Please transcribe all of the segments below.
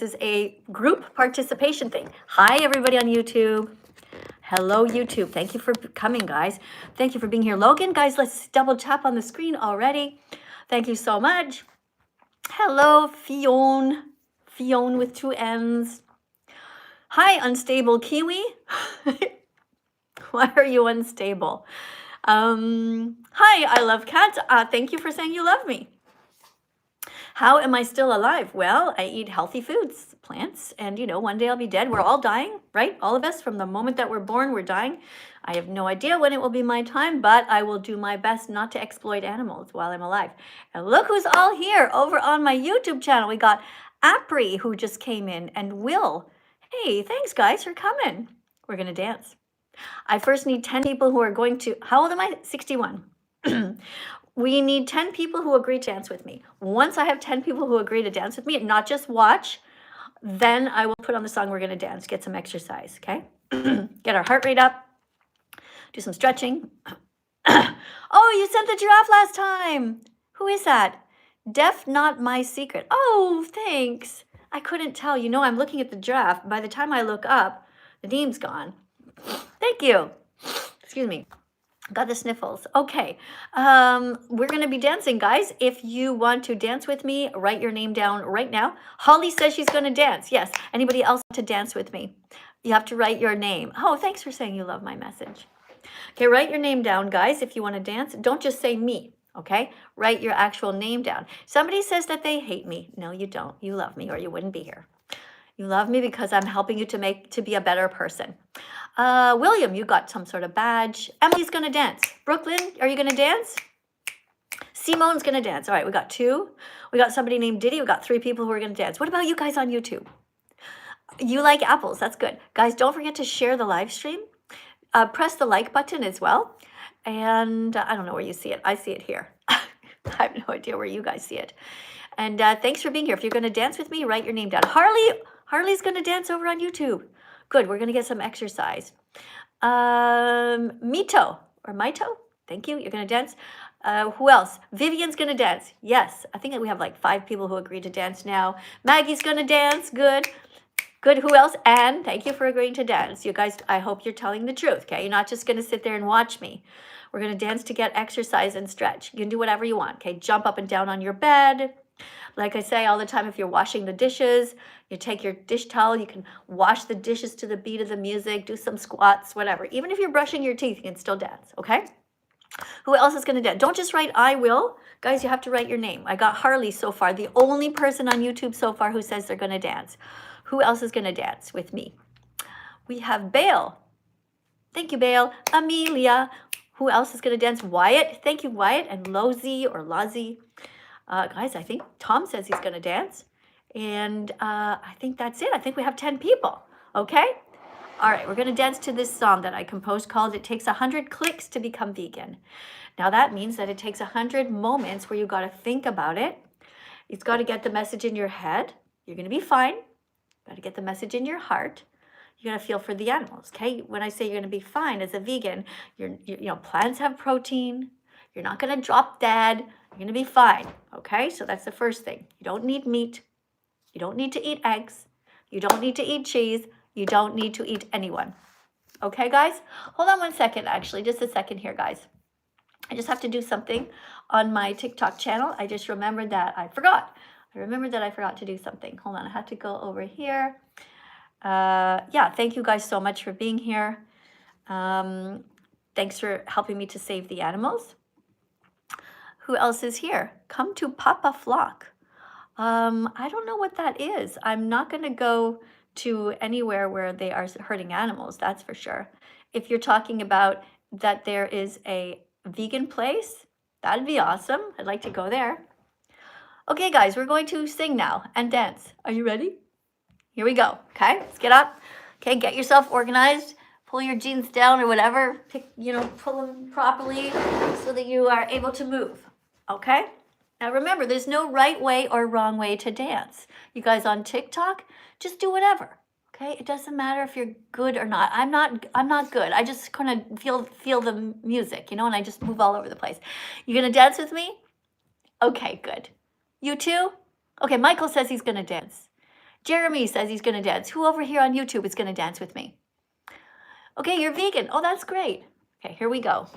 is a group participation thing. Hi, everybody on YouTube. Hello, YouTube. Thank you for coming, guys. Thank you for being here. Logan, guys, let's double tap on the screen already. Thank you so much. Hello, Fionn. Fionn with 2 N's. Hi, unstable Kiwi. Why are you unstable? Hi, I love cats. Thank you for saying you love me. How am I still alive? Well, I eat healthy foods, plants, and one day I'll be dead. We're all dying, right? All of us, from the moment that we're born, we're dying. I have no idea when it will be my time, but I will do my best not to exploit animals while I'm alive. And look who's all here over on my YouTube channel. We got Apri, who just came in, and Will. Hey, thanks guys for coming. We're gonna dance. I first need 10 people who are going to, how old am I? 61. We need 10 people who agree to dance with me. Once I have 10 people who agree to dance with me, not just watch, then I will put on the song we're gonna dance, get some exercise, okay? Get our heart rate up, do some stretching. Oh, you sent the giraffe last time. Who is that? Deaf Not My Secret. Oh, thanks. I couldn't tell. I'm looking at the giraffe. By the time I look up, the name's gone. Thank you. Excuse me. Got the sniffles. Okay. We're going to be dancing, guys. If you want to dance with me, write your name down right now. Holly says she's going to dance. Yes. Anybody else want to dance with me? You have to write your name. Oh, thanks for saying you love my message. Okay, write your name down, guys, if you want to dance. Don't just say me, okay? Write your actual name down. Somebody says that they hate me. No, you don't. You love me or you wouldn't be here. You love me because I'm helping you to be a better person. William, you got some sort of badge. Emily's going to dance. Brooklyn, are you going to dance? Simone's going to dance. All right, we got 2. We got somebody named Diddy. We got 3 people who are going to dance. What about you guys on YouTube? You like apples. That's good. Guys, don't forget to share the live stream. Press the like button as well. And I don't know where you see it. I see it here. I have no idea where you guys see it. And thanks for being here. If you're going to dance with me, write your name down. Harley's going to dance over on YouTube. Good. We're going to get some exercise. Mito. Thank you. You're going to dance. Who else? Vivian's going to dance. Yes. I think that we have like 5 people who agreed to dance now. Maggie's going to dance. Good. Good. Who else? Anne, thank you for agreeing to dance. You guys, I hope you're telling the truth, okay? You're not just going to sit there and watch me. We're going to dance to get exercise and stretch. You can do whatever you want, okay? Jump up and down on your bed. Like I say all the time, if you're washing the dishes, you take your dish towel, you can wash the dishes to the beat of the music, do some squats, whatever. Even if you're brushing your teeth, you can still dance, okay? Who else is going to dance? Don't just write I will. Guys, you have to write your name. I got Harley so far, the only person on YouTube so far who says they're going to dance. Who else is going to dance with me? We have Bale. Thank you, Bale. Amelia. Who else is going to dance? Wyatt. Thank you, Wyatt. And Lozy or Lozzy. Guys, I think Tom says he's going to dance. And I think that's it. I think we have 10 people. Okay? All right, we're going to dance to this song that I composed called It Takes 100 Clicks to Become Vegan. Now, that means that it takes 100 moments where you got to think about it. It's got to get the message in your head. You're going to be fine. Got to get the message in your heart. You're going to feel for the animals, okay? When I say you're going to be fine as a vegan, plants have protein. You're not going to drop dead. You're going to be fine, okay? So that's the first thing. You don't need meat. You don't need to eat eggs. You don't need to eat cheese. You don't need to eat anyone. Okay, guys? Hold on one second, actually. Just a second here, guys. I just have to do something on my TikTok channel. I just remembered that I forgot. I forgot to do something. Hold on, I had to go over here. Yeah, thank you guys so much for being here. Thanks for helping me to save the animals. Who else is here? Come to Papa Flock. I don't know what that is. I'm not going to go to anywhere where they are hurting animals, that's for sure. If you're talking about that there is a vegan place, that'd be awesome. I'd like to go there. Okay, guys, we're going to sing now and dance. Are you ready? Here we go. Okay, let's get up. Okay, get yourself organized. Pull your jeans down or whatever. Pull them properly so that you are able to move. Okay? Now remember, there's no right way or wrong way to dance. You guys on TikTok, just do whatever. Okay? It doesn't matter if you're good or not. I'm not good. I just kind of feel the music, and I just move all over the place. You gonna dance with me? Okay, good. You too? Okay, Michael says he's gonna dance. Jeremy says he's going to dance. Who over here on YouTube is going to dance with me? Okay, you're vegan. Oh, that's great. Okay, here we go.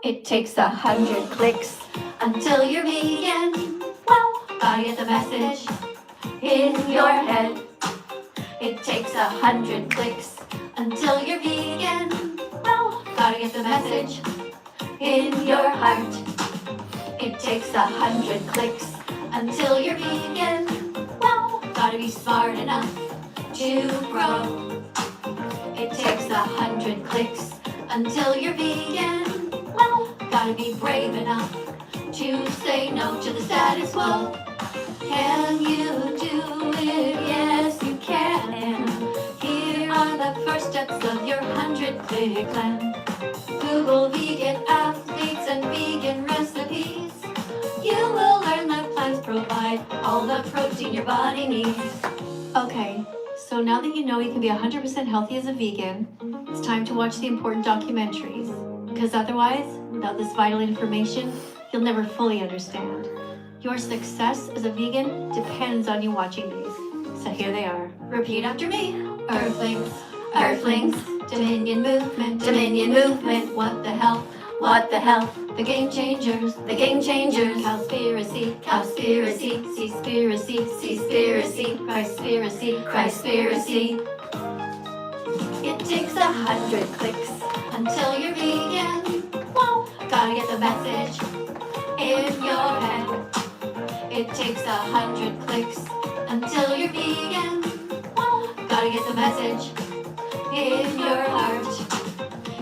It takes 100 clicks until you're vegan. Gotta get the message in your head. It takes 100 clicks until you're vegan. Gotta get the message in your heart. It takes 100 clicks until you're vegan. Gotta be smart enough to grow. It takes 100 clicks until you're vegan. Gotta be brave enough to say no to the status quo. Can you do it? Yes, you can. Here are the first steps of your 100-click plan. Google vegan athletes and vegan recipes. You will learn that plants provide all the protein your body needs. Okay, so now that you know you can be 100% healthy as a vegan, it's time to watch the important documentaries. Because otherwise, without this vital information, you'll never fully understand. Your success as a vegan depends on you watching these. So here they are. Repeat after me. Earthlings, Earthlings, Dominion movement, Dominion movement. What the hell? What the hell? The game changers, the game changers. Cowspiracy, cowspiracy, seaspiracy, seaspiracy, Christspiracy, Christspiracy. It takes 100 clicks until you're vegan. Gotta get the message in your head. It takes 100 clicks until you're vegan. Gotta get the message in your heart.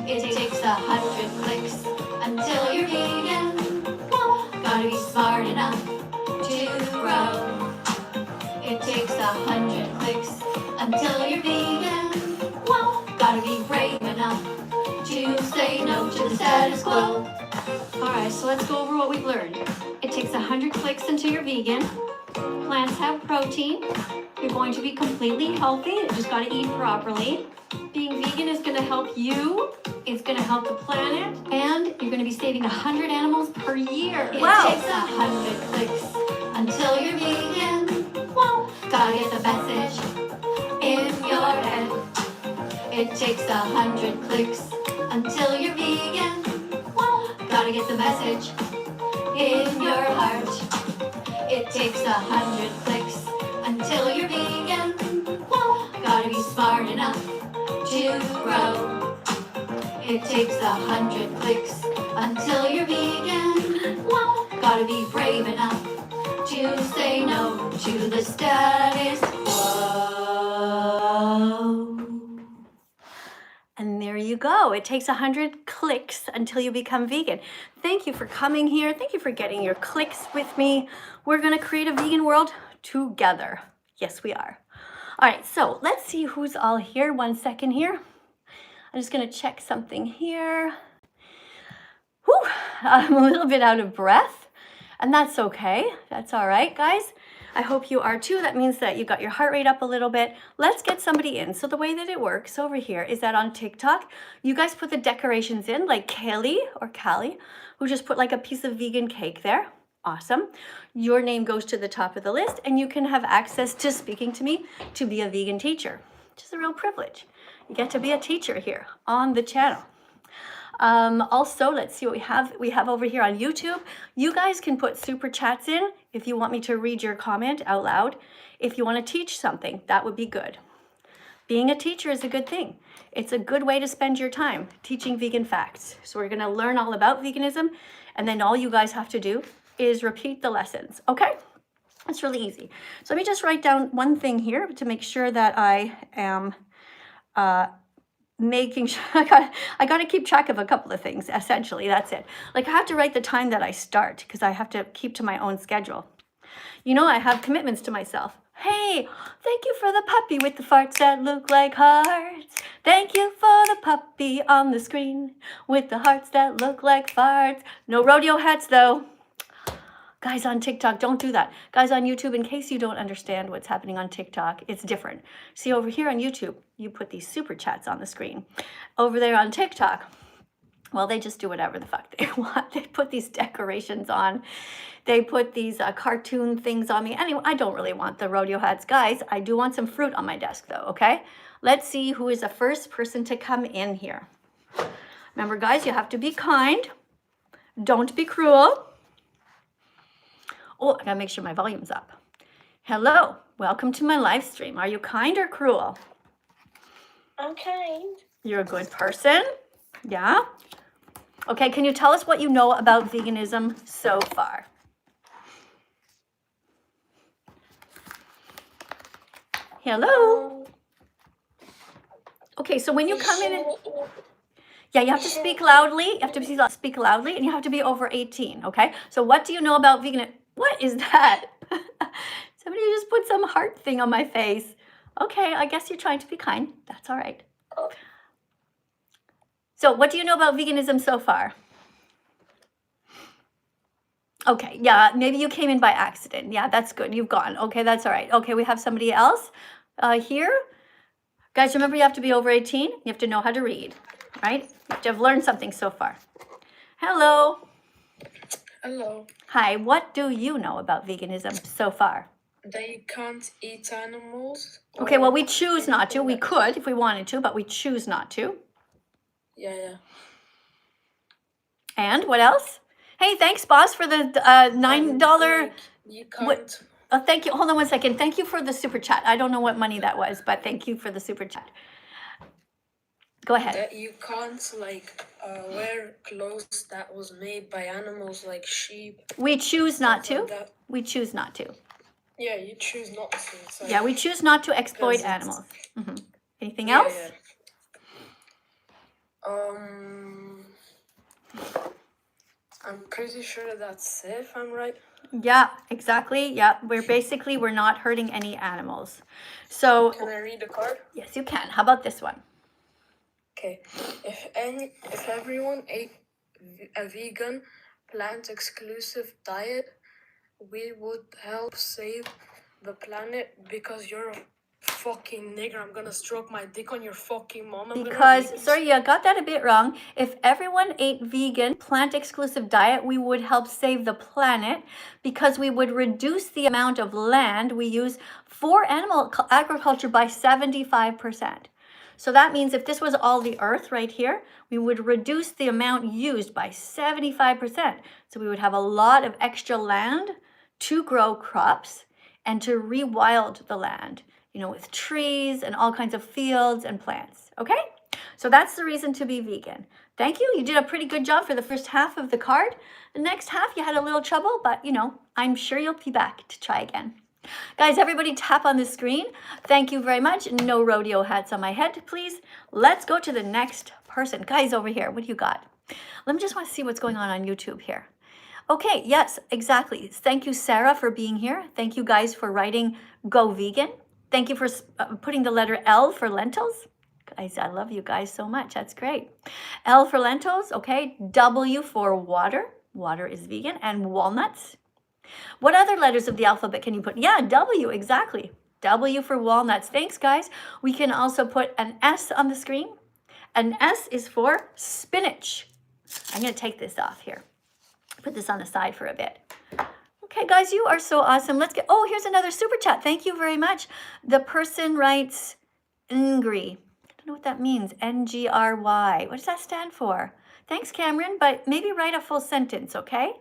It takes 100 clicks until you're vegan. Gotta be smart enough to grow. It takes 100 clicks until you're vegan. Gotta be brave enough to say no to the status quo. Alright, so let's go over what we've learned. It takes 100 clicks until you're vegan. Plants have protein. You're going to be completely healthy. You just got to eat properly. Being vegan is going to help you. It's going to help the planet. And you're going to be saving 100 animals per year. Wow. It takes 100 clicks until you're vegan. Gotta get the message in your head. It takes 100 clicks until you're vegan. Gotta get the message in your heart. It takes 100 clicks until you're vegan. Gotta be smart enough to grow. It takes 100 clicks until you're vegan. Gotta be brave enough to say no to the status quo. And there you go. It takes 100 clicks until you become vegan. Thank you for coming here. Thank you for getting your clicks with me. We're going to create a vegan world together. Yes, we are. All right, so let's see who's all here. 1 second here. I'm just going to check something here. Whew, I'm a little bit out of breath, and that's okay. That's all right, guys. I hope you are too. That means that you got your heart rate up a little bit. Let's get somebody in. So the way that it works over here is that on TikTok, you guys put the decorations in, like Kelly or Callie, who just put like a piece of vegan cake there. Awesome. Your name goes to the top of the list, and you can have access to speaking to me to be a vegan teacher, which is a real privilege. You get to be a teacher here on the channel. Also, let's see what we have. We have over here on YouTube. You guys can put super chats in if you want me to read your comment out loud. If you want to teach something, that would be good. Being a teacher is a good thing. It's a good way to spend your time teaching vegan facts. So we're going to learn all about veganism, and then all you guys have to do is repeat the lessons. Okay? It's really easy. So let me just write down one thing here to make sure that I am making sure I got to keep track of a couple of things. Essentially, that's it. Like I have to write the time that I start because I have to keep to my own schedule. You know, I have commitments to myself. Hey, thank you for the puppy with the farts that look like hearts. Thank you for the puppy on the screen with the hearts that look like farts. No rodeo hats though. Guys on TikTok, don't do that. Guys on YouTube, in case you don't understand what's happening on TikTok, it's different. See, over here on YouTube, you put these super chats on the screen. Over there on TikTok, Well, they just do whatever the fuck they want. They put these decorations on. They put these cartoon things on me. Anyway, I don't really want the rodeo hats. Guys, I do want some fruit on my desk though, okay? Let's see who is the first person to come in here. Remember, guys, you have to be kind. Don't be cruel. Oh, I gotta make sure my volume's up. Hello, welcome to my live stream. Are you kind or cruel? I'm kind. You're a good person? Yeah? Okay, can you tell us what you know about veganism so far? Hello? Okay, so when you come in, yeah, you have to speak loudly. You have to speak loudly, and you have to be over 18, okay? So what do you know about veganism? What is that? Somebody just put some heart thing on my face. Okay, I guess you're trying to be kind. That's all right. So what do you know about veganism so far? Okay, yeah, maybe you came in by accident. Yeah, that's good. You've gone. Okay, that's all right. Okay, we have somebody else here. Guys, remember you have to be over 18. You have to know how to read, right? You have to have learned something so far. Hello. Hello. Hi, what do you know about veganism so far? That you can't eat animals. Okay, well, we choose not to. We could if we wanted to, but we choose not to. Yeah. And what else? Hey, thanks, boss, for the $9. You can't. Oh, thank you. Hold on one second. Thank you for the super chat. I don't know what money that was, but thank you for the super chat. Go ahead. That you can't wear clothes that was made by animals like sheep. We choose not to. Like we choose not to. Yeah, you choose not to. So yeah, we choose not to exploit animals. Mm-hmm. Anything else? Yeah. I'm pretty sure that's safe. I'm right. Yeah, exactly. Yeah, we're not hurting any animals. So can I read the card? Yes, you can. How about this one? Okay. If everyone ate a vegan, plant-exclusive diet, we would help save the planet because you're a fucking nigger. I'm gonna stroke my dick on your fucking mom. Sorry, you got that a bit wrong. If everyone ate vegan, plant-exclusive diet, we would help save the planet because we would reduce the amount of land we use for animal agriculture by 75%. So that means if this was all the earth right here, we would reduce the amount used by 75%. So we would have a lot of extra land to grow crops and to rewild the land, with trees and all kinds of fields and plants, okay? So that's the reason to be vegan. Thank you. You did a pretty good job for the first half of the card. The next half, you had a little trouble, but, I'm sure you'll be back to try again. Guys, everybody tap on the screen. Thank you very much. No rodeo hats on my head, please. Let's go to the next person. Guys, over here, what do you got? Let me just want to see what's going on YouTube here. Okay, yes, exactly. Thank you, Sarah, for being here. Thank you guys for writing Go Vegan. Thank you for putting the letter L for lentils. Guys, I love you guys so much. That's great. L for lentils, okay. W for water. Water is vegan. And walnuts. What other letters of the alphabet can you put? Yeah, W, exactly. W for walnuts. Thanks, guys. We can also put an S on the screen. An S is for spinach. I'm going to take this off here. Put this on the side for a bit. Okay, guys, you are so awesome. Oh, here's another super chat. Thank you very much. The person writes Ngry. I don't know what that means. Ngry. What does that stand for? Thanks, Cameron, but maybe write a full sentence, okay?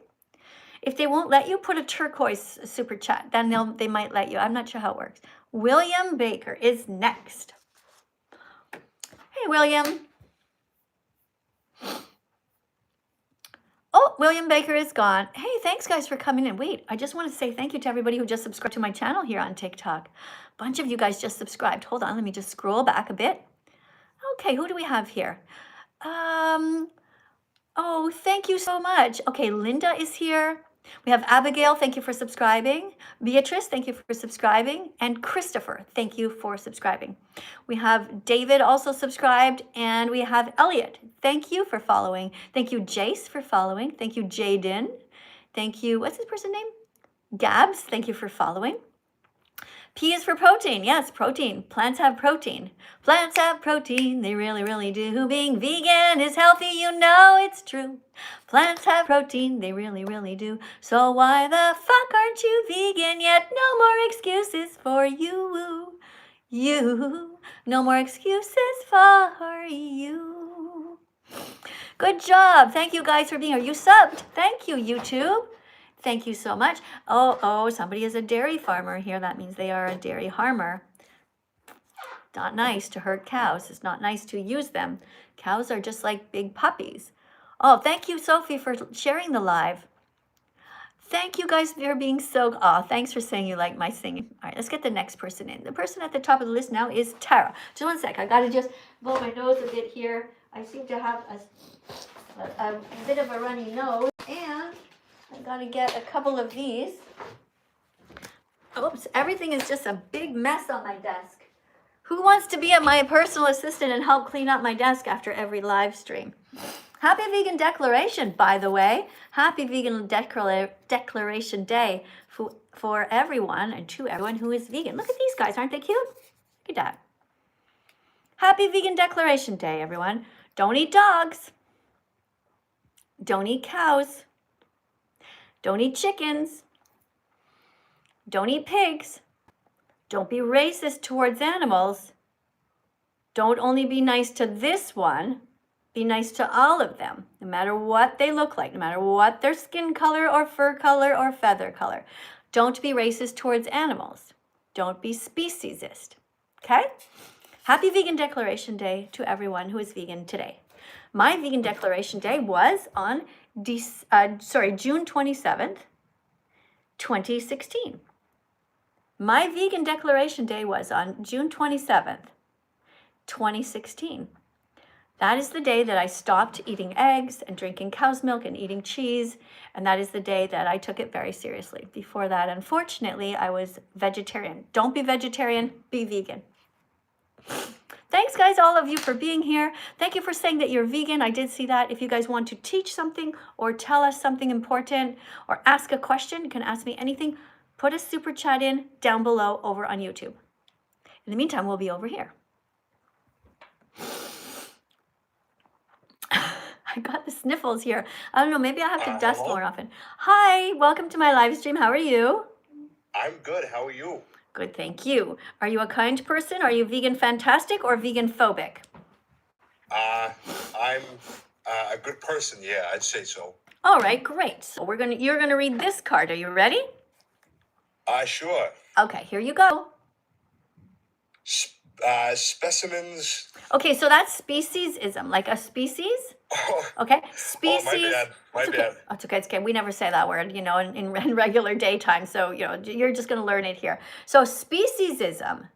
If they won't let you, put a turquoise super chat. Then they might let you. I'm not sure how it works. William Baker is next. Hey, William. Oh, William Baker is gone. Hey, thanks, guys, for coming in. Wait, I just want to say thank you to everybody who just subscribed to my channel here on TikTok. A bunch of you guys just subscribed. Hold on, let me just scroll back a bit. Okay, who do we have here? Oh, thank you so much. Okay, Linda is here. We have Abigail, thank you for subscribing. Beatrice, thank you for subscribing. And Christopher, thank you for subscribing. We have David also subscribed, and we have Elliot. Thank you for following. Thank you, Jace, for following. Thank you, Jaden. Thank you, what's this person's name? Gabs, thank you for following. P is for protein. Yes, protein. Plants have protein. Plants have protein. They really, really do. Being vegan is healthy. You know it's true. Plants have protein. They really, really do. So why the fuck aren't you vegan yet? No more excuses for you. You. No more excuses for you. Good job. Thank you guys for being here. You subbed. Thank you, YouTube. Thank you so much. Oh, somebody is a dairy farmer here. That means they are a dairy harmer. Not nice to hurt cows. It's not nice to use them. Cows are just like big puppies. Oh, thank you, Sophie, for sharing the live. Thank you guys for being so, thanks for saying you like my singing. All right, let's get the next person in. The person at the top of the list now is Tara. Just one sec. I got to just blow my nose a bit here. I seem to have a bit of a runny nose, and I gotta get a couple of these. Oops, everything is just a big mess on my desk. Who wants to be my personal assistant and help clean up my desk after every live stream? Happy Vegan Declaration, by the way. Happy Vegan Declaration Day for everyone and to everyone who is vegan. Look at these guys, aren't they cute? Look at that. Happy Vegan Declaration Day, everyone. Don't eat dogs. Don't eat cows. Don't eat chickens. Don't eat pigs. Don't be racist towards animals. Don't only be nice to this one. Be nice to all of them, no matter what they look like, no matter what their skin color or fur color or feather color. Don't be racist towards animals. Don't be speciesist. Okay? Happy Vegan Declaration Day to everyone who is vegan today. My Vegan Declaration Day was on June 27th, 2016. My Vegan Declaration Day was on June 27th, 2016. That is the day that I stopped eating eggs and drinking cow's milk and eating cheese, and that is the day that I took it very seriously. Before that, unfortunately, I was vegetarian. Don't be vegetarian, be vegan. Thanks, guys, all of you, for being here. Thank you for saying that you're vegan. I did see that. If you guys want to teach something or tell us something important or ask a question, you can ask me anything. Put a super chat in down below over on YouTube. In the meantime, we'll be over here. I got the sniffles here. I don't know, maybe I have to dust more often. Hi, welcome to my live stream. How are you? I'm good. How are you? Good, thank you. Are you a kind person? Are you vegan fantastic or vegan phobic? I'm a good person. Yeah, I'd say so. All right, great. So you're gonna read this card. Are you ready? Sure. Okay, here you go. Specimens. Okay, so that's speciesism, like a species. Okay, species. Oh, my bad. Oh, it's okay. It's okay. We never say that word, in regular daytime. So, you're just going to learn it here. So, speciesism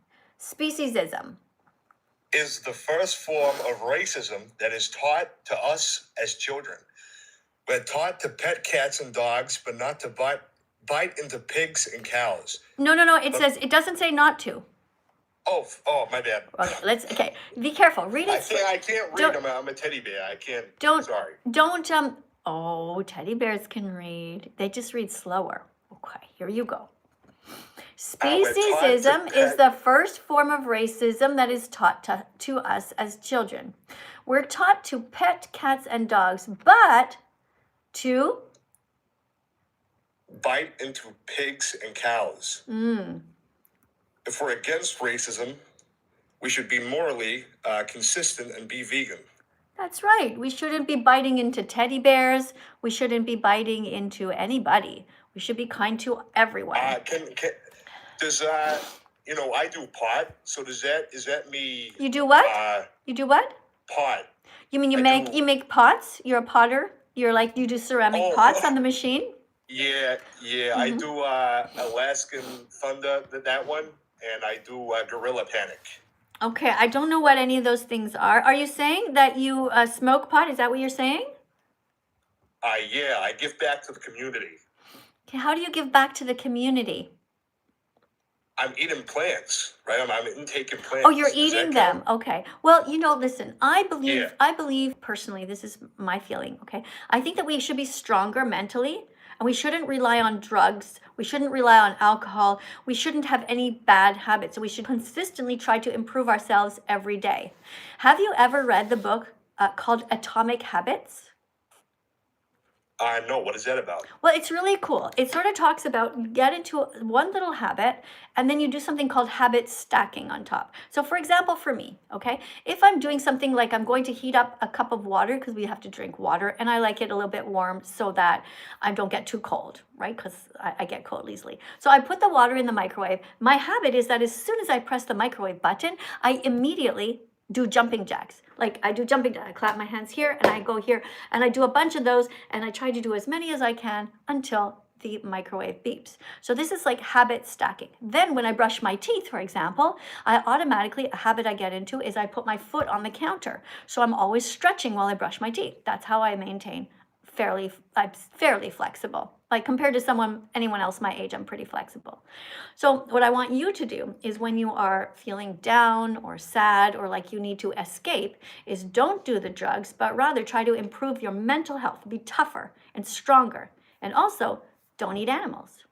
Is the first form of racism that is taught to us as children. We're taught to pet cats and dogs, but not to bite into pigs and cows. No. It doesn't say not to. Oh, my bad. Okay, be careful. Read it. I can't read. I'm a teddy bear. I can't. Sorry. Teddy bears can read. They just read slower. Okay, here you go. Speciesism is the first form of racism that is taught to us as children. We're taught to pet cats and dogs, but to bite into pigs and cows. If we're against racism, we should be morally consistent and be vegan. That's right. We shouldn't be biting into teddy bears. We shouldn't be biting into anybody. We should be kind to everyone. Does I do pot. So is that me? You do what? You do what? Pot. You mean you make pots? You're a potter? You do ceramic pots on the machine? Yeah. Mm-hmm. I do Alaskan Thunder, that one, and I do Gorilla Panic. Okay, I don't know what any of those things are. Are you saying that you smoke pot? Is that what you're saying? Yeah, I give back to the community. Okay, how do you give back to the community? I'm eating plants, right? I'm intaking plants. Oh, you're eating them. Okay. Well, listen, I believe personally, this is my feeling, okay? I think that we should be stronger mentally And we shouldn't rely on drugs. We shouldn't rely on alcohol. We shouldn't have any bad habits. We should consistently try to improve ourselves every day. Have you ever read the book called Atomic Habits? No, what is that about? Well, it's really cool. It sort of talks about get into one little habit and then you do something called habit stacking on top. So for example, for me, okay, if I'm doing something like I'm going to heat up a cup of water because we have to drink water and I like it a little bit warm so that I don't get too cold, right? Because I get cold easily. So I put the water in the microwave. My habit is that as soon as I press the microwave button, I immediately do jumping jacks. Like I do jumping jacks, I clap my hands here and I go here and I do a bunch of those and I try to do as many as I can until the microwave beeps. So this is like habit stacking. Then when I brush my teeth, for example, I automatically, a habit I get into is I put my foot on the counter. So I'm always stretching while I brush my teeth. That's how I maintain I'm fairly flexible. Like compared to anyone else my age, I'm pretty flexible. So what I want you to do is when you are feeling down or sad or like you need to escape is don't do the drugs, but rather try to improve your mental health, be tougher and stronger. And also don't eat animals.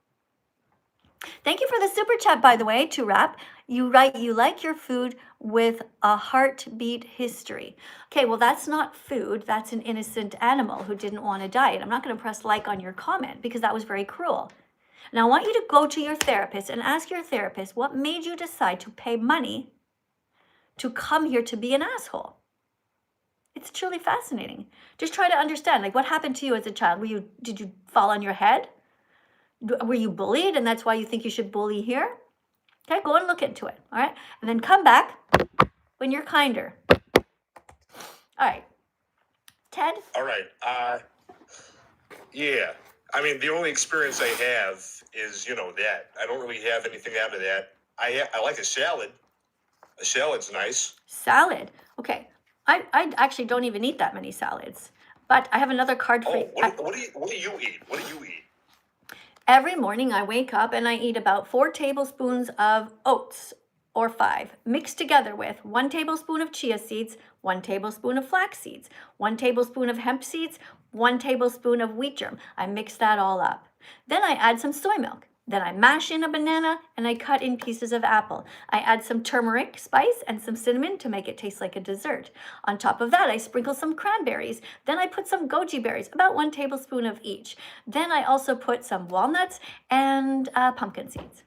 Thank you for the super chat, by the way, to wrap. You write, you like your food with a heartbeat history. Okay, well, that's not food. That's an innocent animal who didn't want to diet. I'm not going to press like on your comment because that was very cruel. Now, I want you to go to your therapist and ask your therapist what made you decide to pay money to come here to be an asshole. It's truly fascinating. Just try to understand, like, what happened to you as a child? Did you fall on your head? Were you bullied and that's why you think you should bully here? Okay, go and look into it, all right? And then come back when you're kinder. All right. Ted? All right. Yeah. I mean, the only experience I have is, that. I don't really have anything out of that. I like a salad. A salad's nice. Salad. Okay. I actually don't even eat that many salads. But I have another card for you. What do you eat? What do you eat? Every morning I wake up and I eat about 4 tablespoons of oats or 5, mixed together with 1 tablespoon of chia seeds, 1 tablespoon of flax seeds, 1 tablespoon of hemp seeds, 1 tablespoon of wheat germ. I mix that all up. Then I add some soy milk. Then I mash in a banana and I cut in pieces of apple. I add some turmeric spice and some cinnamon to make it taste like a dessert. On top of that, I sprinkle some cranberries. Then I put some goji berries, about 1 tablespoon of each. Then I also put some walnuts and pumpkin seeds.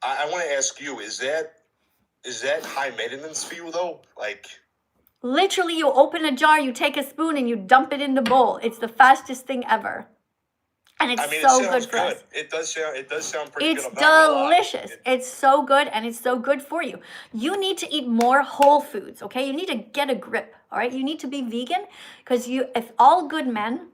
I want to ask you, is that high maintenance for you though? Like, literally, you open a jar, you take a spoon and you dump it in the bowl. It's the fastest thing ever. And it's so good for us. It does sound pretty good. It's delicious. It's so good and it's so good for you. You need to eat more whole foods, okay? You need to get a grip, all right? You need to be vegan because if all good men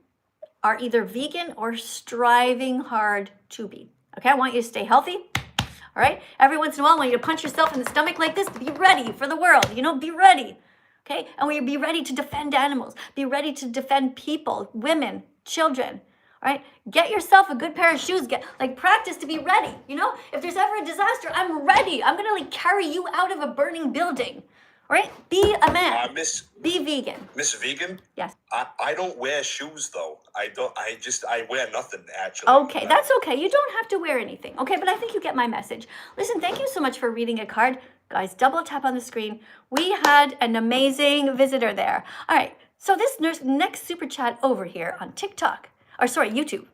are either vegan or striving hard to be, okay? I want you to stay healthy, all right? Every once in a while, I want you to punch yourself in the stomach like this. Be ready for the world, be ready, okay? And when you be ready to defend animals, be ready to defend people, women, children. All right, get yourself a good pair of shoes. Practice to be ready. If there's ever a disaster, I'm ready. I'm gonna carry you out of a burning building. All right, be a man. Be vegan. Miss Vegan? Yes. I don't wear shoes though. I wear nothing actually. Okay, that's okay. You don't have to wear anything. Okay, but I think you get my message. Listen, thank you so much for reading a card. Guys, double tap on the screen. We had an amazing visitor there. All right, so this next super chat over here on TikTok. YouTube.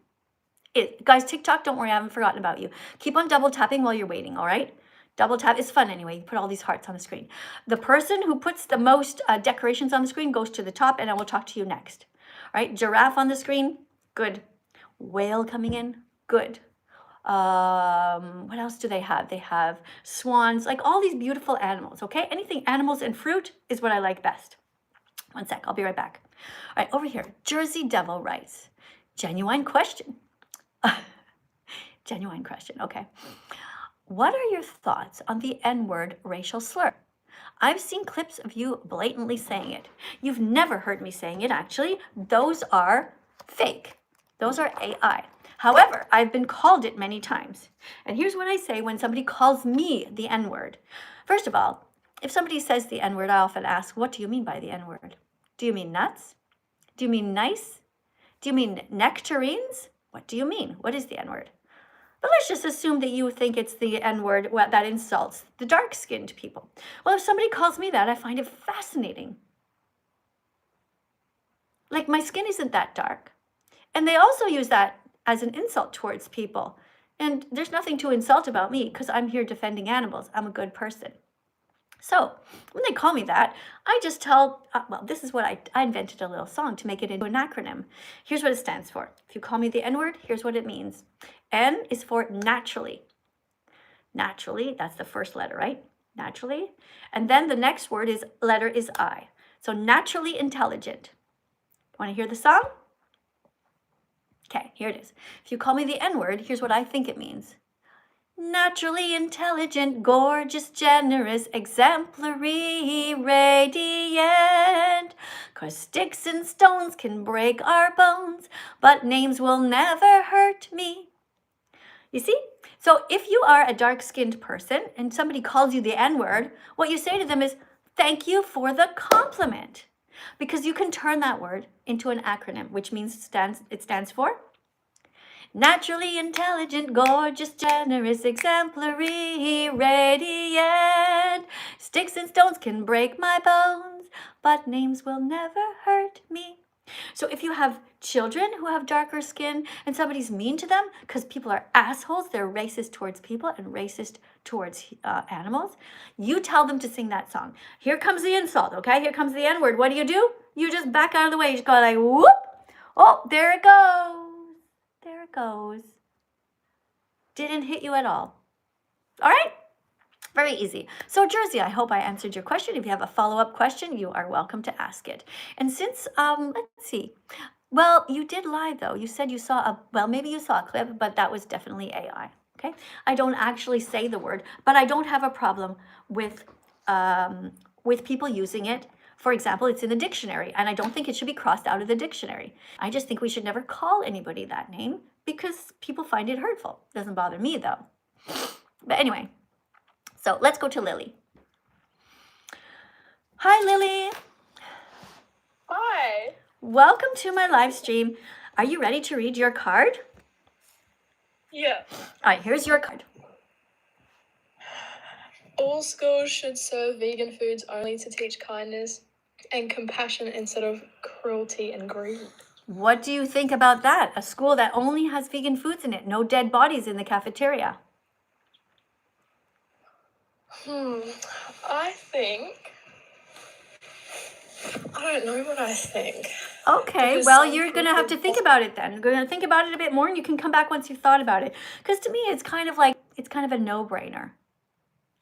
Guys, TikTok, don't worry, I haven't forgotten about you. Keep on double tapping while you're waiting, all right? Double tap is fun anyway. You put all these hearts on the screen. The person who puts the most decorations on the screen goes to the top, and I will talk to you next. All right, giraffe on the screen, good. Whale coming in, good. What else do they have? They have swans, like all these beautiful animals, okay? Anything animals and fruit is what I like best. One sec, I'll be right back. All right, over here, Jersey Devil writes, genuine question. Genuine question, okay. What are your thoughts on the N-word racial slur? I've seen clips of you blatantly saying it. You've never heard me saying it, actually. Those are fake. Those are AI. However, I've been called it many times. And here's what I say when somebody calls me the N-word. First of all, if somebody says the N-word, I often ask, what do you mean by the N-word? Do you mean nuts? Do you mean nice? Do you mean nectarines? What do you mean? What is the N-word? But let's just assume that you think it's the N-word that insults the dark-skinned people. Well, if somebody calls me that, I find it fascinating. Like, my skin isn't that dark. And they also use that as an insult towards people. And there's nothing to insult about me because I'm here defending animals. I'm a good person. So when they call me that, I just tell, well, this is what I invented a little song to make it into an acronym. Here's what it stands for. If you call me the N-word, here's what it means. N is for naturally. Naturally, that's the first letter, right? Naturally. And then the next letter is I. So naturally intelligent. Want to hear the song? Okay, here it is. If you call me the N-word, here's what I think it means. Naturally intelligent, gorgeous, generous, exemplary, radiant. 'Cause sticks and stones can break our bones, but names will never hurt me. You see? So if you are a dark-skinned person and somebody calls you the N-word, what you say to them is, thank you for the compliment. Because you can turn that word into an acronym, which means it stands for naturally intelligent, gorgeous, generous, exemplary, radiant. Sticks and stones can break my bones, but names will never hurt me. So if you have children who have darker skin and somebody's mean to them because people are assholes, they're racist towards people and racist towards animals, you tell them to sing that song. Here comes the insult, okay? Here comes the N-word. What do? You just back out of the way. You just go like, whoop. Oh, there it goes. There it goes. Didn't hit you at all. All right? Very easy. So Jersey, I hope I answered your question. If you have a follow-up question, you are welcome to ask it. And since, let's see. Well, you did lie though. You said you saw maybe you saw a clip, but that was definitely AI. Okay? I don't actually say the word, but I don't have a problem with people using it. For example, it's in the dictionary, and I don't think it should be crossed out of the dictionary. I just think we should never call anybody that name because people find it hurtful. Doesn't bother me though. But anyway, so let's go to Lily. Hi, Lily. Hi. Welcome to my live stream. Are you ready to read your card? Yeah. All right, here's your card. All schools should serve vegan foods only to teach kindness and compassion instead of cruelty and greed. What do you think about that? A school that only has vegan foods in it, no dead bodies in the cafeteria. I don't know what I think. Okay, Because well, some you're going to have to people- think about it then. You're going to think about it a bit more and you can come back once you've thought about it. Because to me, it's kind of a no-brainer.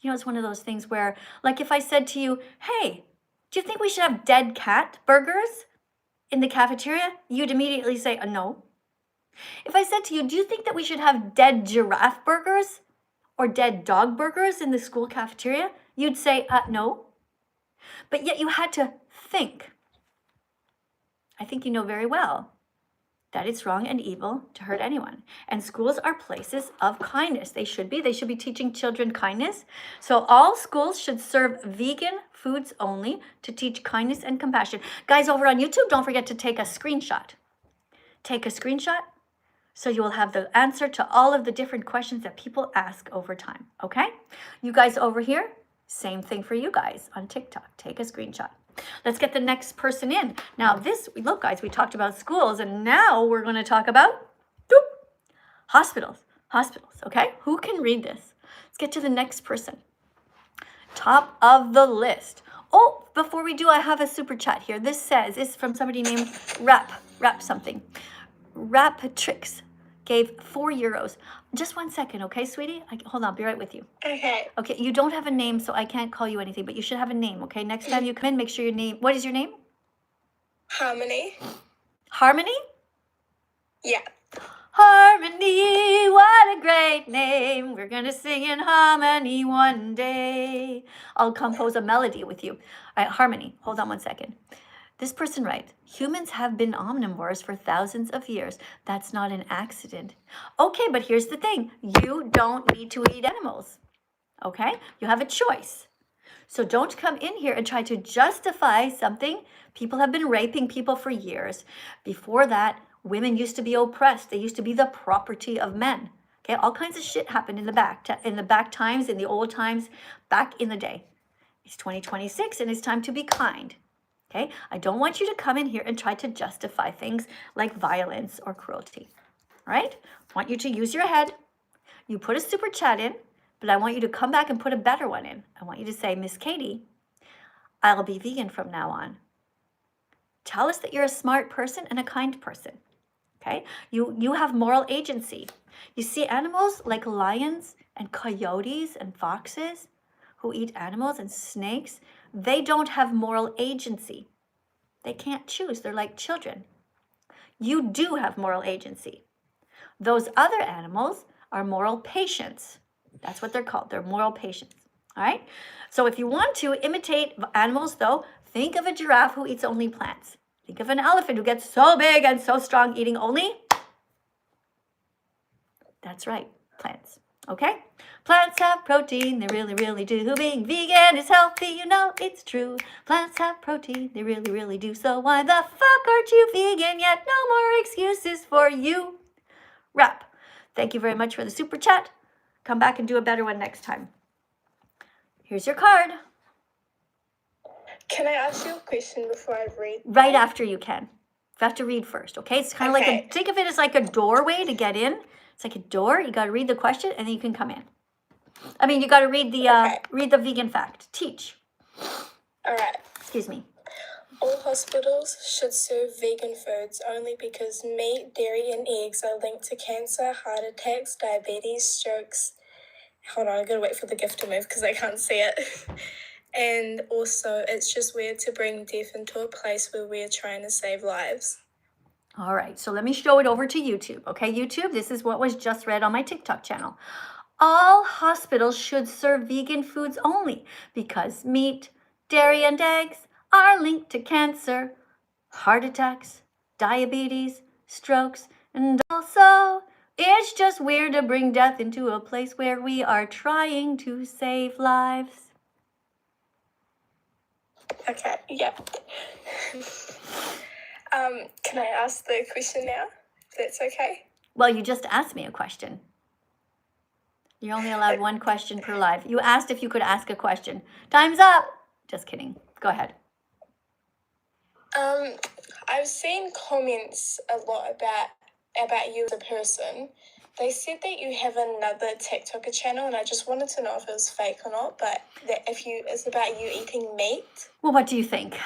You know, it's one of those things where, like if I said to you, hey, do you think we should have dead cat burgers in the cafeteria? You'd immediately say, no. If I said to you, do you think that we should have dead giraffe burgers or dead dog burgers in the school cafeteria? You'd say, no. But yet you had to think. I think you know very well that it's wrong and evil to hurt anyone. And schools are places of kindness. They should be teaching children kindness. So all schools should serve vegan foods only to teach kindness and compassion. Guys over on YouTube, don't forget to take a screenshot. Take a screenshot so you will have the answer to all of the different questions that people ask over time, okay? You guys over here, same thing for you guys on TikTok. Take a screenshot. Let's get the next person in. Now look guys, we talked about schools and now we're going to talk about hospitals, okay? Who can read this? Let's get to the next person. Top of the list. Oh, before we do, I have a super chat here. This says, it's from somebody named Rap something. Rapatrix gave €4. Just 1 second, okay, sweetie? Hold on, I'll be right with you. Okay. Okay, you don't have a name, so I can't call you anything, but you should have a name, okay? Next time you come in, make sure your name, what is your name? Harmony. Harmony? Yeah. Harmony, what a great name. We're going to sing in harmony one day. I'll compose a melody with you. All right, Harmony, hold on 1 second. This person writes, humans have been omnivores for thousands of years. That's not an accident. Okay, but here's the thing. You don't need to eat animals. Okay? You have a choice. So don't come in here and try to justify something. People have been raping people for years. Before that, Women used to be oppressed. They used to be the property of men. Okay, all kinds of shit happened in the back times, in the old times, back in the day. It's 2026 and it's time to be kind. Okay, I don't want you to come in here and try to justify things like violence or cruelty. All right, I want you to use your head. You put a super chat in, but I want you to come back and put a better one in. I want you to say, Miss Katie, I'll be vegan from now on. Tell us that you're a smart person and a kind person. Okay, you have moral agency. You see, animals like lions and coyotes and foxes who eat animals and snakes, they don't have moral agency. They can't choose. They're like children. You do have moral agency. Those other animals are moral patients. That's what they're called. They're moral patients. All right? So if you want to imitate animals, though, think of a giraffe who eats only plants. Think of an elephant who gets so big and so strong eating only. That's right, plants. Okay? Plants have protein, they really, really do. Being vegan is healthy, you know it's true. Plants have protein, they really, really do. So why the fuck aren't you vegan yet? No more excuses for you. Wrap. Thank you very much for the super chat. Come back and do a better one next time. Here's your card. Can I ask you a question before I read? Right after you can. You have to read first, okay? It's kind of like think of it as like a doorway to get in. It's like a door. You got to read the question and then you can come in. I mean, you got to read the vegan fact. Teach. All right. Excuse me. All hospitals should serve vegan foods only because meat, dairy, and eggs are linked to cancer, heart attacks, diabetes, strokes. Hold on, I gotta wait for the gift to move because I can't see it. And also, it's just weird to bring death into a place where we're trying to save lives. All right, so let me show it over to YouTube. Okay, YouTube, this is what was just read on my TikTok channel. All hospitals should serve vegan foods only because meat, dairy, and eggs are linked to cancer, heart attacks, diabetes, strokes, and also it's just weird to bring death into a place where we are trying to save lives. Okay, yep. Can I ask the question now? If that's okay? Well, you just asked me a question. You're only allowed one question per live. You asked if you could ask a question. Time's up. Just kidding. Go ahead. I've seen comments a lot about you as a person. They said that you have another TikToker channel, and I just wanted to know if it was fake or not, but that it's about you eating meat. Well, what do you think?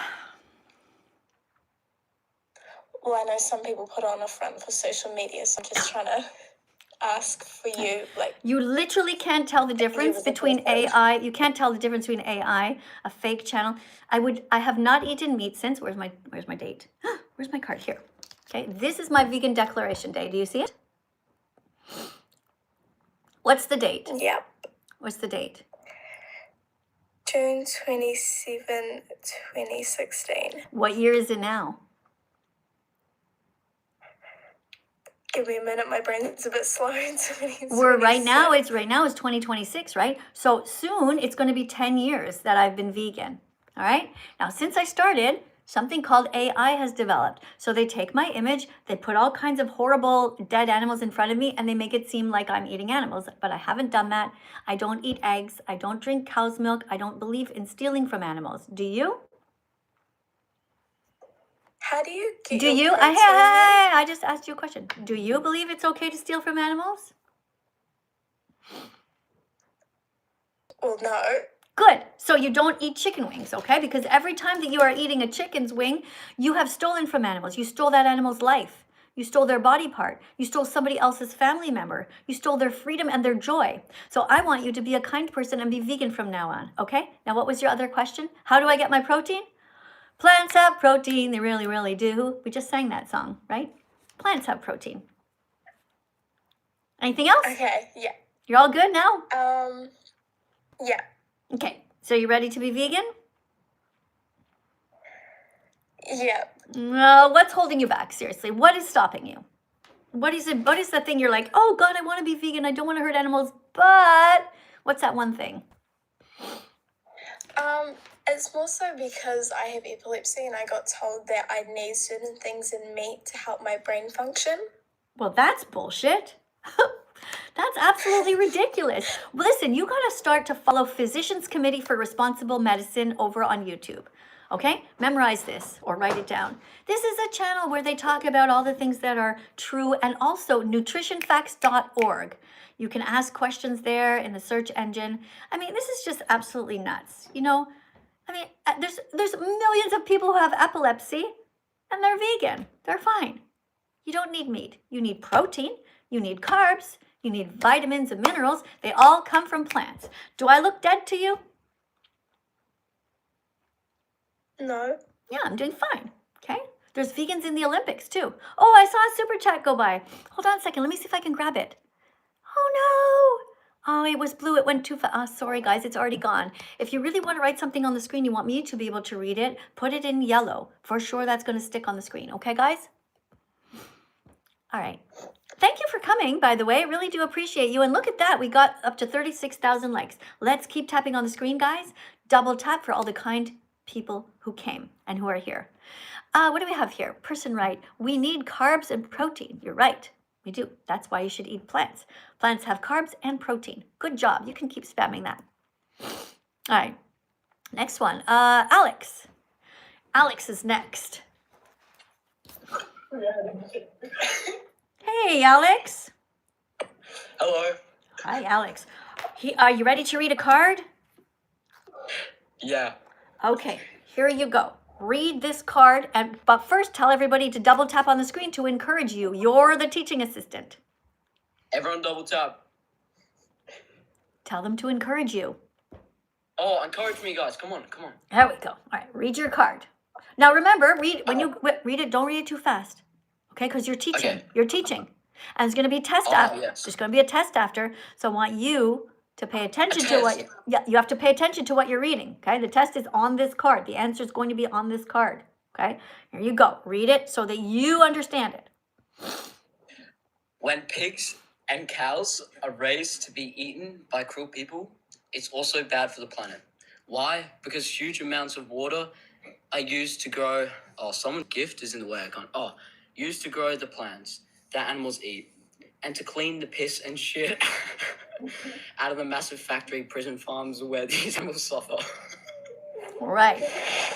Well, I know some people put on a front for social media, so I'm just trying to ask for you, like... You literally can't tell the difference between AI. You can't tell the difference between AI, a fake channel. I have not eaten meat since... Where's my date? Where's my card? Here. Okay, this is my vegan declaration day. Do you see it? What's the date? Yep. What's the date? June 27, 2016. What year is it now? Give me a minute, my brain's a bit slow. Right now it's 2026, right? So soon it's going to be 10 years that I've been vegan. All right? Now, since I started, something called AI has developed. So they take my image, they put all kinds of horrible dead animals in front of me, and they make it seem like I'm eating animals. But I haven't done that. I don't eat eggs. I don't drink cow's milk. I don't believe in stealing from animals. Do you? How do you get I just asked you a question. Do you believe it's okay to steal from animals? Well, no. Good. So you don't eat chicken wings, okay? Because every time that you are eating a chicken's wing, you have stolen from animals. You stole that animal's life. You stole their body part. You stole somebody else's family member. You stole their freedom and their joy. So I want you to be a kind person and be vegan from now on, okay? Now, what was your other question? How do I get my protein? Plants have protein. They really, really do. We just sang that song, right? Plants have protein. Anything else? Okay, yeah. You're all good now? Yeah. Okay, so you ready to be vegan? Yeah. What's holding you back? Seriously, what is stopping you? What is it? What is the thing you're like, oh God, I want to be vegan. I don't want to hurt animals, but what's that one thing? It It's more so because I have epilepsy and I got told that I need certain things in meat to help my brain function. Well, that's bullshit. That's absolutely ridiculous. Listen, you got to start to follow Physicians Committee for Responsible Medicine over on YouTube. Okay? Memorize this or write it down. This is a channel where they talk about all the things that are true, and also nutritionfacts.org. You can ask questions there in the search engine. I mean, this is just absolutely nuts. You know, I mean, there's millions of people who have epilepsy and they're vegan. They're fine. You don't need meat. You need protein, you need carbs, you need vitamins and minerals. They all come from plants. Do I look dead to you? No. Yeah, I'm doing fine. Okay? There's vegans in the Olympics too. Oh, I saw a super chat go by. Hold on a second. Let me see if I can grab it. Oh no. Oh, it was blue. It went too fast. Oh, sorry, guys. It's already gone. If you really want to write something on the screen, you want me to be able to read it, put it in yellow. For sure, that's going to stick on the screen. Okay, guys? All right. Thank you for coming, by the way. I really do appreciate you. And look at that. We got up to 36,000 likes. Let's keep tapping on the screen, guys. Double tap for all the kind people who came and who are here. What do we have here? Person right. We need carbs and protein. You're right. We do. That's why you should eat plants. Plants have carbs and protein. Good job. You can keep spamming that. All right. Next one. Alex. Alex is next. Hey, Alex. Hello. Hi, Alex. Are you ready to read a card? Yeah. Okay, here you go. Read this card, but first tell everybody to double tap on the screen to encourage you. You're the teaching assistant. Everyone double tap. Tell them to encourage you. Oh, encourage me, guys. Come on. There we go. All right, read your card. Now remember, when you read it, don't read it too fast. Okay, because you're teaching. Okay. You're teaching. And there's going to be a test after. Yes. There's going to be a test after. So I want you to pay attention to what you have to pay attention to what you're reading. Okay, the test is on this card. The answer is going to be on this card. Okay, here you go. Read it so that you understand it. When pigs and cows are raised to be eaten by cruel people, it's also bad for the planet. Why? Because huge amounts of water are used to grow. Oh, someone's gift is in the way. I can't. Oh, used to grow the plants that animals eat, and to clean the piss and shit out of the massive factory prison farms where these animals suffer. Right.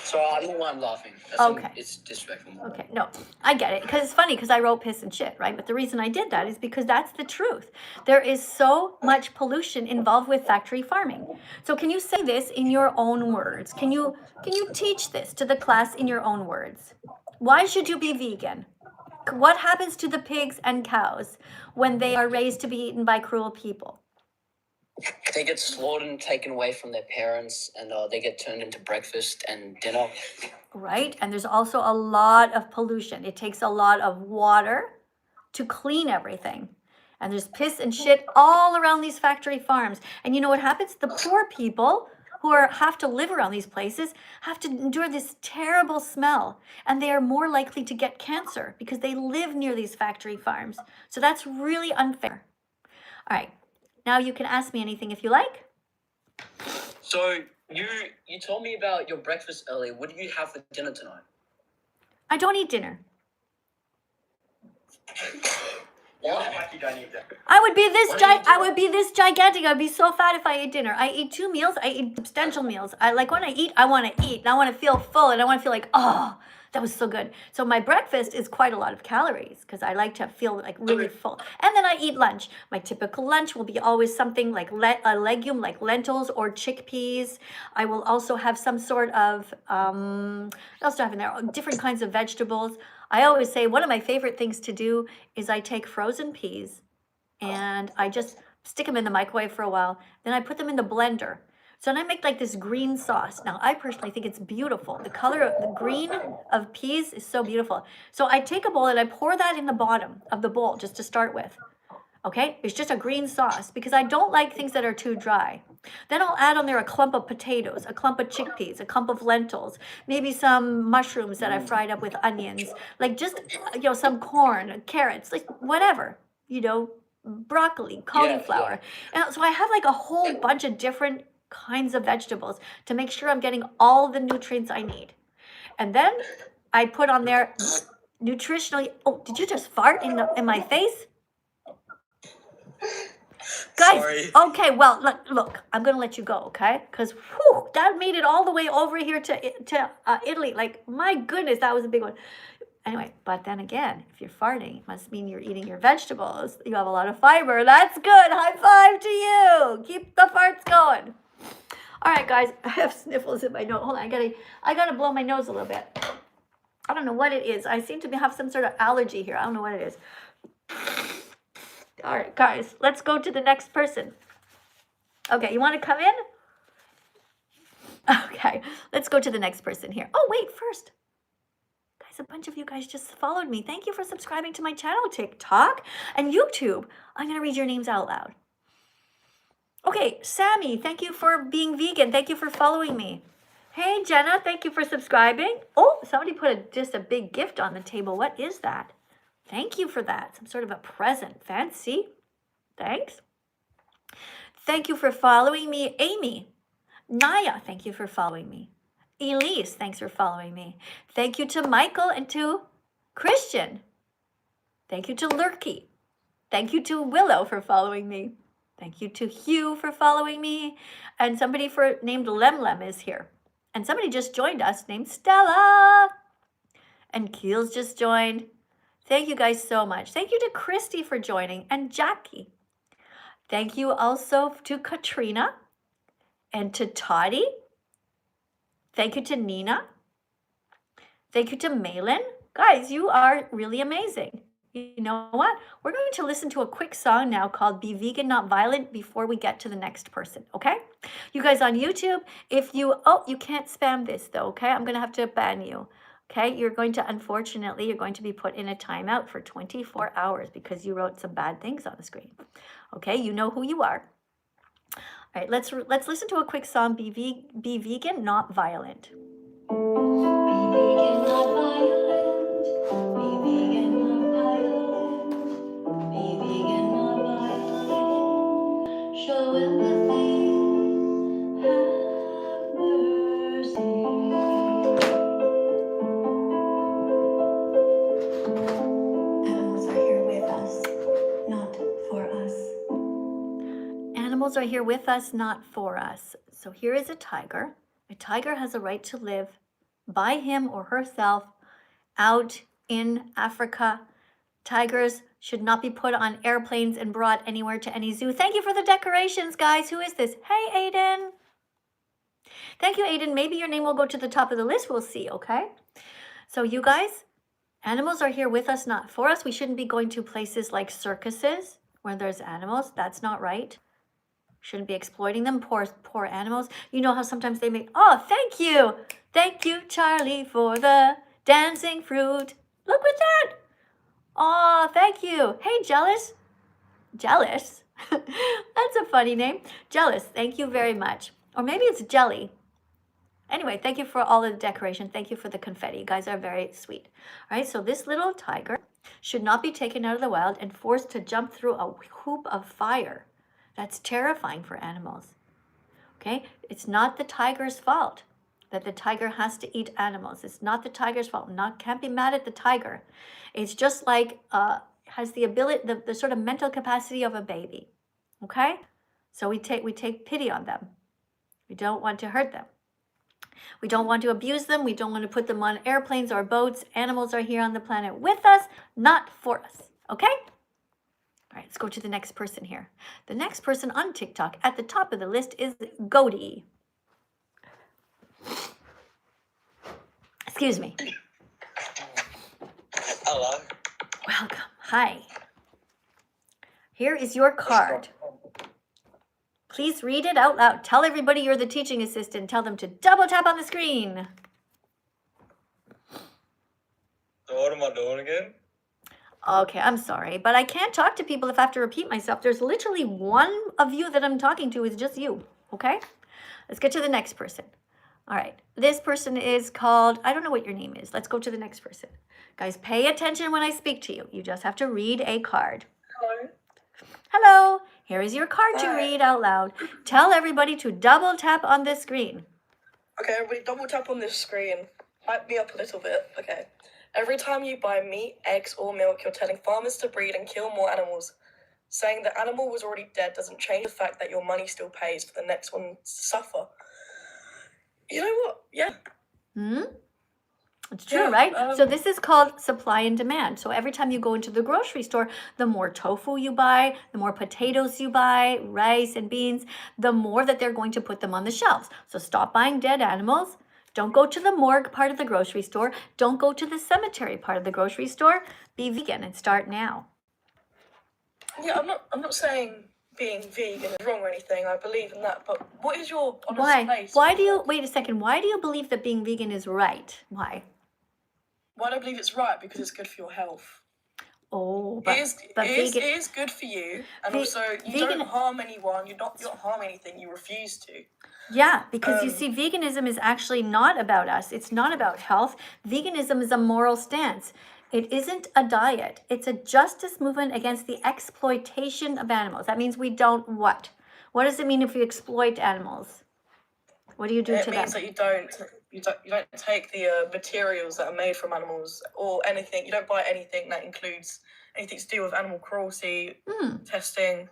So I don't know why I'm laughing. Okay. It's disrespectful. Okay, no, I get it, because it's funny, because I wrote piss and shit, right? But the reason I did that is because that's the truth. There is so much pollution involved with factory farming. So can you say this in your own words? Can you teach this to the class in your own words? Why should you be vegan? What happens to the pigs and cows when they are raised to be eaten by cruel people? They get slaughtered and taken away from their parents, and they get turned into breakfast and dinner. Right? And there's also a lot of pollution. It takes a lot of water to clean everything. And there's piss and shit all around these factory farms. And you know what happens? The poor people who have to live around these places have to endure this terrible smell. And they are more likely to get cancer because they live near these factory farms. So that's really unfair. All right. Now you can ask me anything if you like. So you told me about your breakfast earlier. What do you have for dinner tonight? I don't eat dinner. What? You don't eat dinner. I would be this What are you I would be this gigantic. I'd be so fat if I ate dinner. I eat 2 meals. I eat substantial meals. I like when I eat, I want to eat. And I want to feel full, and I want to feel like, oh, that was so good. So my breakfast is quite a lot of calories because I like to feel like really full. And then I eat lunch. My typical lunch will be always something like a legume like lentils or chickpeas. I will also have some sort of, what else do I have in there? Different kinds of vegetables. I always say one of my favorite things to do is I take frozen peas and I just stick them in the microwave for a while. Then I put them in the blender. So then I make like this green sauce. Now, I personally think it's beautiful. The color of the green of peas is so beautiful. So I take a bowl and I pour that in the bottom of the bowl just to start with. Okay? It's just a green sauce because I don't like things that are too dry. Then I'll add on there a clump of potatoes, a clump of chickpeas, a clump of lentils, maybe some mushrooms that I fried up with onions, like just, some corn, carrots, like whatever, broccoli, cauliflower. And so I have like a whole bunch of different kinds of vegetables to make sure I'm getting all the nutrients I need. And then I put on there nutritionally. Oh, did you just fart in my face? Guys, Sorry. okay, well, look, I'm going to let you go, okay? Because that made it all the way over here to Italy. Like, my goodness, that was a big one. Anyway, but then again, if you're farting, it must mean you're eating your vegetables. You have a lot of fiber. That's good. High five to you. Keep the farts going. All right, guys, I have sniffles in my nose. Hold on, I gotta blow my nose a little bit. I don't know what it is. I seem to have some sort of allergy here. I don't know what it is. All right, guys, let's go to the next person. Okay, you want to come in? Okay, let's go to the next person here. Oh, wait, first. Guys, a bunch of you guys just followed me. Thank you for subscribing to my channel, TikTok and YouTube. I'm going to read your names out loud. Okay, Sammy, thank you for being vegan. Thank you for following me. Hey, Jenna, thank you for subscribing. Oh, somebody put just a big gift on the table. What is that? Thank you for that. Some sort of a present. Fancy. Thanks. Thank you for following me, Amy. Naya, thank you for following me. Elise, thanks for following me. Thank you to Michael and to Christian. Thank you to Lurky. Thank you to Willow for following me. Thank you to Hugh for following me. And somebody named Lemlem is here. And somebody just joined us named Stella. And Keel's just joined. Thank you guys so much. Thank you to Christy for joining and Jackie. Thank you also to Katrina and to Toddy. Thank you to Nina. Thank you to Malin. Guys, you are really amazing. You know what? We're going to listen to a quick song now called Be Vegan, Not Violent before we get to the next person, okay? You guys on YouTube, you can't spam this though, okay? I'm going to have to ban you. Okay, unfortunately, you're going to be put in a timeout for 24 hours because you wrote some bad things on the screen. Okay, you know who you are. All right, let's listen to a quick song, Be Vegan, Not Violent. Be vegan, not violent. Be vegan, not violent. Be vegan, not violent. Show empathy, have mercy. Animals are here with us, not for us. So here is a tiger. A tiger has a right to live by him or herself out in Africa. Tigers should not be put on airplanes and brought anywhere to any zoo. Thank you for the decorations, guys. Who is this? Hey, Aiden. Thank you, Aiden. Maybe your name will go to the top of the list. We'll see, okay? So you guys, animals are here with us, not for us. We shouldn't be going to places like circuses where there's animals. That's not right. Shouldn't be exploiting them, poor animals. You know how sometimes they make, oh, thank you. Thank you, Charlie, for the dancing fruit. Look at that. Oh, thank you. Hey, Jealous. Jealous? That's a funny name. Jealous, thank you very much. Or maybe it's Jelly. Anyway, thank you for all of the decoration. Thank you for the confetti. You guys are very sweet. All right, so this little tiger should not be taken out of the wild and forced to jump through a hoop of fire. That's terrifying for animals, okay? It's not the tiger's fault that the tiger has to eat animals. It's not the tiger's fault. Can't be mad at the tiger. It's just like, has the ability, the sort of mental capacity of a baby, okay? So we take pity on them. We don't want to hurt them. We don't want to abuse them. We don't want to put them on airplanes or boats. Animals are here on the planet with us, not for us, okay? All right, let's go to the next person here. The next person on TikTok at the top of the list is Goaty. Excuse me. Hello. Welcome. Hi. Here is your card. Please read it out loud. Tell everybody you're the teaching assistant. Tell them to double tap on the screen. So what am I doing again? Okay, I'm sorry, but I can't talk to people if I have to repeat myself. There's literally one of you that I'm talking to is just you, okay? Let's get to the next person. All right, this person is called, I don't know what your name is. Let's go to the next person. Guys, pay attention when I speak to you. You just have to read a card. Hello. Hello. Here is your card to Hi. read out loud. Tell everybody to double tap on the screen. Okay, everybody double tap on this screen. Hype me up a little bit. Okay. Every time you buy meat, eggs, or milk, you're telling farmers to breed and kill more animals. Saying the animal was already dead doesn't change the fact that your money still pays for the next one to suffer. You know what? Yeah. It's true, Yeah, right? So this is called supply and demand. So every time you go into the grocery store, the more tofu you buy, the more potatoes you buy, rice and beans, the more that they're going to put them on the shelves. So stop buying dead animals. Don't go to the morgue part of the grocery store. Don't go to the cemetery part of the grocery store. Be vegan and start now. Yeah, I'm not saying being vegan is wrong or anything. I believe in that. But what is your honest Why? place? Why do you, wait a second, why do you believe that being vegan is right? Why? Why do I believe it's right? Because it's good for your health. Oh, It is vegan, it is good for you, and also you vegan- don't harm anyone. You don't harm anything. You refuse to. yeah, because you see, veganism is actually not about us. It's not about health. Veganism is a moral stance. It isn't a diet. It's a justice movement against the exploitation of animals. That means we don't what? What does it mean if we exploit animals? What do you do It to means them? that you don't take the materials that are made from animals or anything. You don't buy anything that includes anything to do with animal cruelty, testing.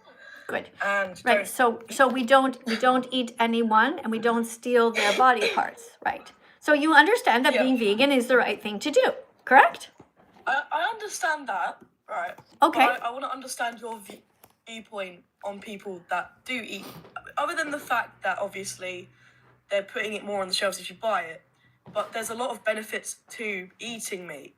Good. And Right. So we don't eat anyone, and we don't steal their body parts. Right. So you understand that Yeah. being vegan is the right thing to do, correct? I understand that, right? Okay. But I want to understand your viewpoint on people that do eat, other than the fact that obviously they're putting it more on the shelves if you buy it. But there's a lot of benefits to eating meat.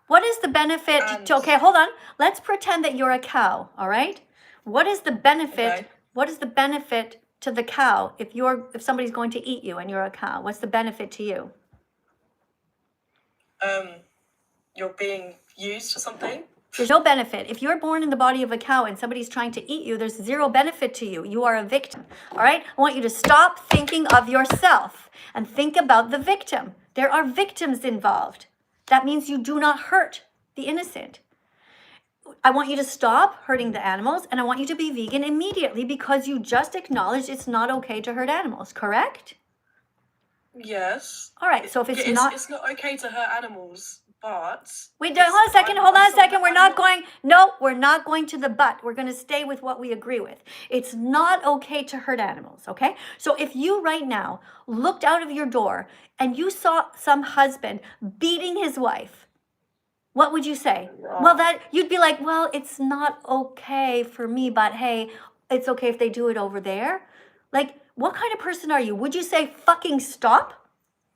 What is the benefit to, okay, hold on. Let's pretend that you're a cow, all right? What is the benefit? Okay. What is the benefit to the cow if somebody's going to eat you and you're a cow? What's the benefit to you? You're being used for something. There's no benefit. If you're born in the body of a cow and somebody's trying to eat you, there's zero benefit to you. You are a victim. All right? I want you to stop thinking of yourself and think about the victim. There are victims involved. That means you do not hurt the innocent. I want you to stop hurting the animals, and I want you to be vegan immediately because you just acknowledged it's not okay to hurt animals, correct? Yes. All right, so if it's not okay to hurt animals, but wait, hold on a second. We're not going to the but. We're going to stay with what we agree with. It's not okay to hurt animals, okay? So if you right now looked out of your door and you saw some husband beating his wife, what would you say? Well, you'd be like, well, it's not okay for me, but hey, it's okay if they do it over there. Like, what kind of person are you? Would you say fucking stop?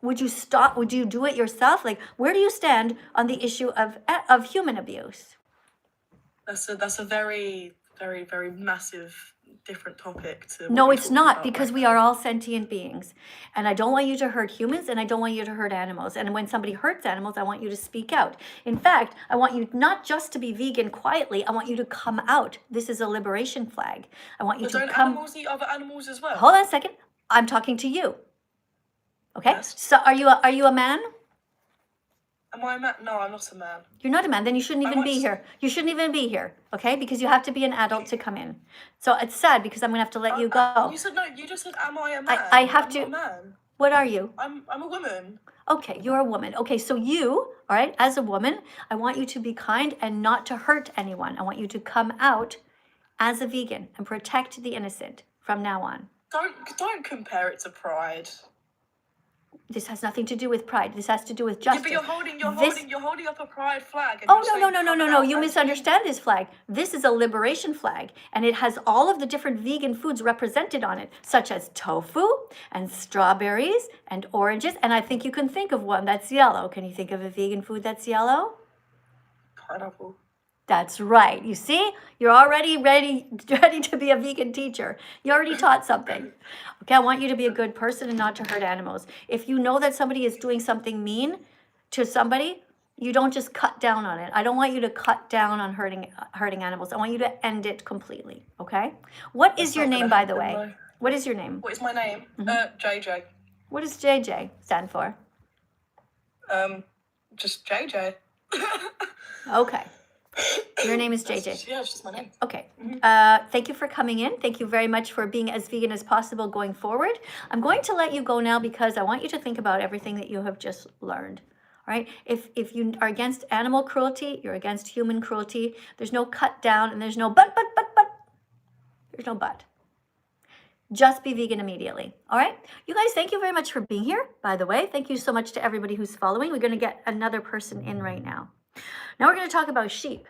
Would you stop? Would you do it yourself? Like, where do you stand on the issue of human abuse? That's a very, very, very massive different topic to. No, it's not, because we are all sentient beings. And I don't want you to hurt humans, and I don't want you to hurt animals. And when somebody hurts animals, I want you to speak out. In fact, I want you not just to be vegan quietly, I want you to come out. This is a liberation flag. I want you But to don't come. animals eat other animals as well? Hold on a second. I'm talking to you. Okay? Yes. So are you a man? Am I a man? No, I'm not a man. You're not a man, then you shouldn't even be here. You shouldn't even be here, okay? Because you have to be an adult to come in. So it's sad because I'm going to have to let you go. You said no, you just said, am I a man? I have I'm to. not a man. What are you? I'm a woman. Okay, you're a woman. Okay, so you, all right, as a woman, I want you to be kind and not to hurt anyone. I want you to come out as a vegan and protect the innocent from now on. Don't compare it to pride. This has nothing to do with pride. This has to do with justice. Yeah, but you're holding up a pride flag. And Oh, you're saying no. You misunderstand this flag. This is a liberation flag, and it has all of the different vegan foods represented on it, such as tofu and strawberries and oranges. And I think you can think of one that's yellow. Can you think of a vegan food that's yellow? Pineapple. That's right. You see, you're already ready to be a vegan teacher. You already taught something. Okay, I want you to be a good person and not to hurt animals. If you know that somebody is doing something mean to somebody, you don't just cut down on it. I don't want you to cut down on hurting animals. I want you to end it completely. Okay? What is your name, by the way? What is your name? What is my name? JJ. What does JJ stand for? Just JJ. Okay. Your name is JJ. Yeah, it's just my name. Okay. Thank you for coming in. Thank you very much for being as vegan as possible going forward. I'm going to let you go now because I want you to think about everything that you have just learned. All right. If you are against animal cruelty, you're against human cruelty. There's no cut down and there's no but. There's no but. Just be vegan immediately. All right. You guys, thank you very much for being here. By the way, thank you so much to everybody who's following. We're going to get another person in right now. Now we're going to talk about sheep.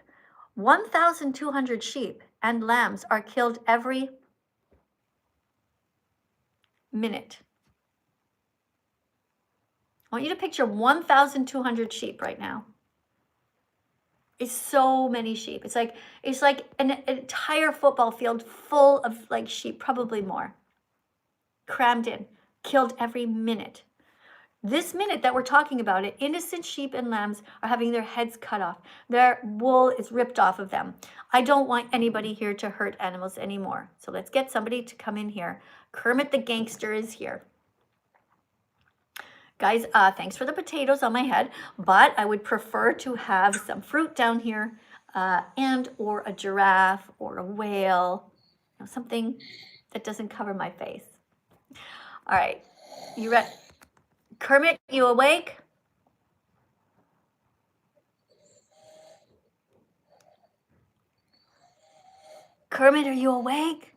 1,200 sheep and lambs are killed every minute. I want you to picture 1,200 sheep right now. It's so many sheep. It's like an entire football field full of like sheep, probably more, crammed in, killed every minute. This minute that we're talking about it, innocent sheep and lambs are having their heads cut off. Their wool is ripped off of them. I don't want anybody here to hurt animals anymore. So let's get somebody to come in here. Kermit the Gangster is here. Guys, thanks for the potatoes on my head, but I would prefer to have some fruit down here and or a giraffe or a whale, you know, something that doesn't cover my face. All right, you ready? Kermit, you awake? Kermit, are you awake?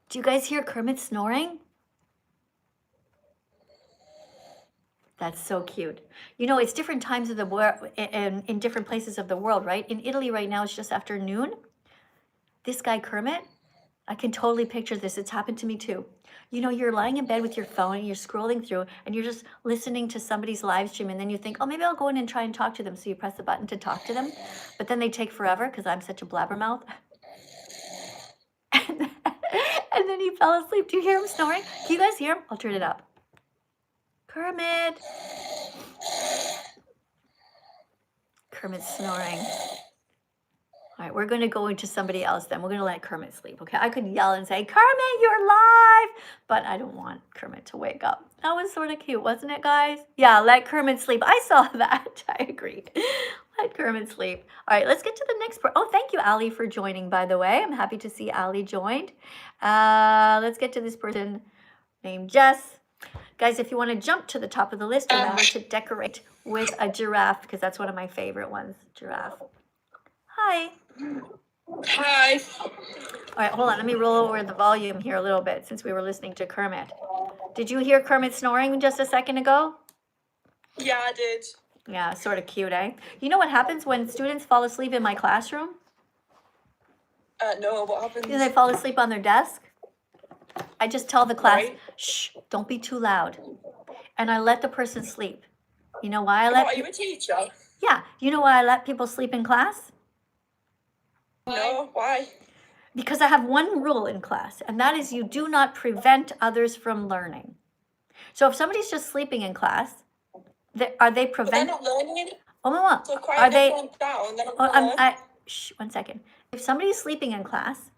Do you guys hear Kermit snoring? That's so cute. You know, it's different times of the world in different places of the world, right? In Italy right now, it's just after noon. This guy, Kermit, I can totally picture this. It's happened to me too. You know, you're lying in bed with your phone and you're scrolling through and you're just listening to somebody's live stream and then you think, oh, maybe I'll go in and try and talk to them. So you press the button to talk to them, but then they take forever because I'm such a blabbermouth. And then he fell asleep. Do you hear him snoring? Can you guys hear him? I'll turn it up. Kermit. Kermit's snoring. All right, we're going to go into somebody else then. We're going to let Kermit sleep, okay? I could yell and say, Kermit, you're live! But I don't want Kermit to wake up. That was sort of cute, wasn't it, guys? Yeah, let Kermit sleep. I saw that. I agree. Let Kermit sleep. All right, let's get to the next part. Oh, thank you, Ali, for joining, by the way. I'm happy to see Ali joined. Let's get to this person named Jess. Guys, if you want to jump to the top of the list, remember to decorate with a giraffe because that's one of my favorite ones, giraffe. Hi. Hi. All right, hold on. Let me roll over the volume here a little bit since we were listening to Kermit. Did you hear Kermit snoring just a second ago? Yeah, I did. Yeah, sort of cute, eh? You know what happens when students fall asleep in my classroom? No, what happens? They fall asleep on their desk. I just tell the class, Right. shh, don't be too loud. And I let the person sleep. You know why I What, let are you a teacher? Yeah, you know why I let people sleep in class? No, why? Because I have one rule in class, and that is you do not prevent others from learning. So if somebody's just sleeping in class, are they But they're prevent? not learning anything. Oh, Mama, So are quiet they? everyone down. They're not Oh, gonna learn. shh, 1 second. If somebody's sleeping in class,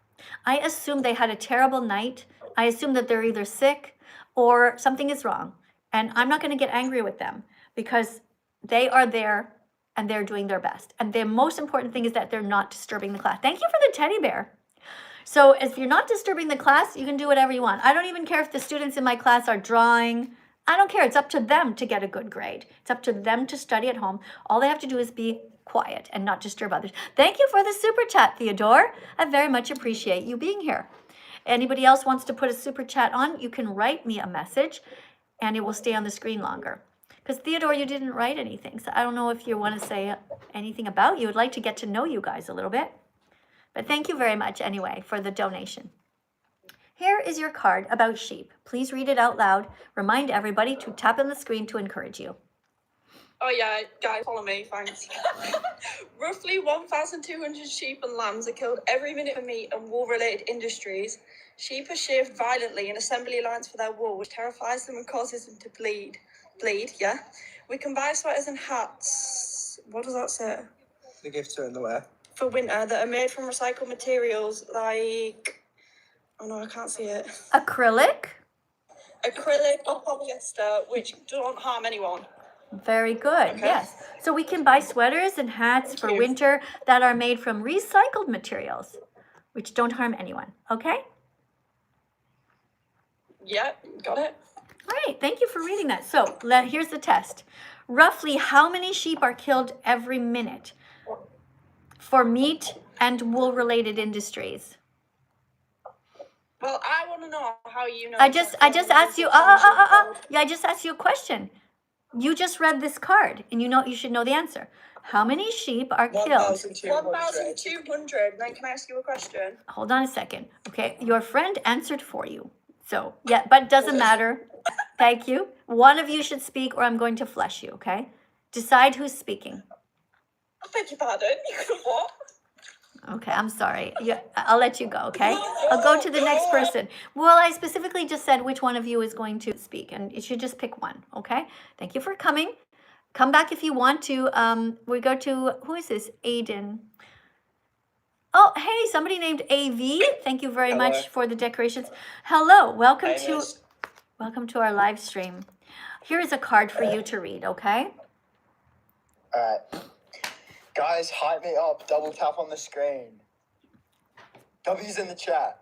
I assume they had a terrible night. I assume that they're either sick or something is wrong. And I'm not going to get angry with them because they are there and they're doing their best. And the most important thing is that they're not disturbing the class. Thank you for the teddy bear. So if you're not disturbing the class, you can do whatever you want. I don't even care if the students in my class are drawing. I don't care. It's up to them to get a good grade. It's up to them to study at home. All they have to do is be quiet and not disturb others. Thank you for the super chat, Theodore. I very much appreciate you being here. Anybody else wants to put a super chat on, you can write me a message and it will stay on the screen longer. Because Theodore, you didn't write anything. So I don't know if you want to say anything about you. I'd like to get to know you guys a little bit. But thank you very much anyway for the donation. Here is your card about sheep. Please read it out loud. Remind everybody to tap on the screen to encourage you. Oh yeah, guys, follow me, thanks. Roughly 1,200 sheep and lambs are killed every minute for meat and wool-related industries. Sheep are sheared violently in assembly lines for their wool, which terrifies them and causes them to bleed. Bleed, yeah. We can buy sweaters and hats. What does that say? The gifts are in the way. For winter that are made from recycled materials like... Oh no, I can't see it. Acrylic? Acrylic or polyester, which don't harm anyone. Very good. Okay. Yes. So we can buy sweaters and hats Thank for you. winter that are made from recycled materials, which don't harm anyone. Okay? Yep, got it. All right. Thank you for reading that. So here's the test. Roughly how many sheep are killed every minute for meat and wool related industries? Well, I want to know how you know. I just asked you, Yeah, I just asked you a question. You just read this card and you should know the answer. How many sheep are killed? 1,200. Then can I ask you a question? Hold on a second. Okay, your friend answered for you. So, yeah, but it doesn't matter. Thank you. One of you should speak or I'm going to flush you, okay? Decide who's speaking. I beg your pardon. You could what? Okay, I'm sorry. Yeah, I'll let you go, okay? I'll go to the next person. Well, I specifically just said which one of you is going to speak, and you should just pick one, okay? Thank you for coming. Come back if you want to. We go to, who is this? Aiden. Oh, hey, somebody named AV. Thank you very much for the decorations. Hello, welcome to our live stream. Here is a card for you to read, okay? Alright. Guys, hype me up. Double tap on the screen. W's in the chat.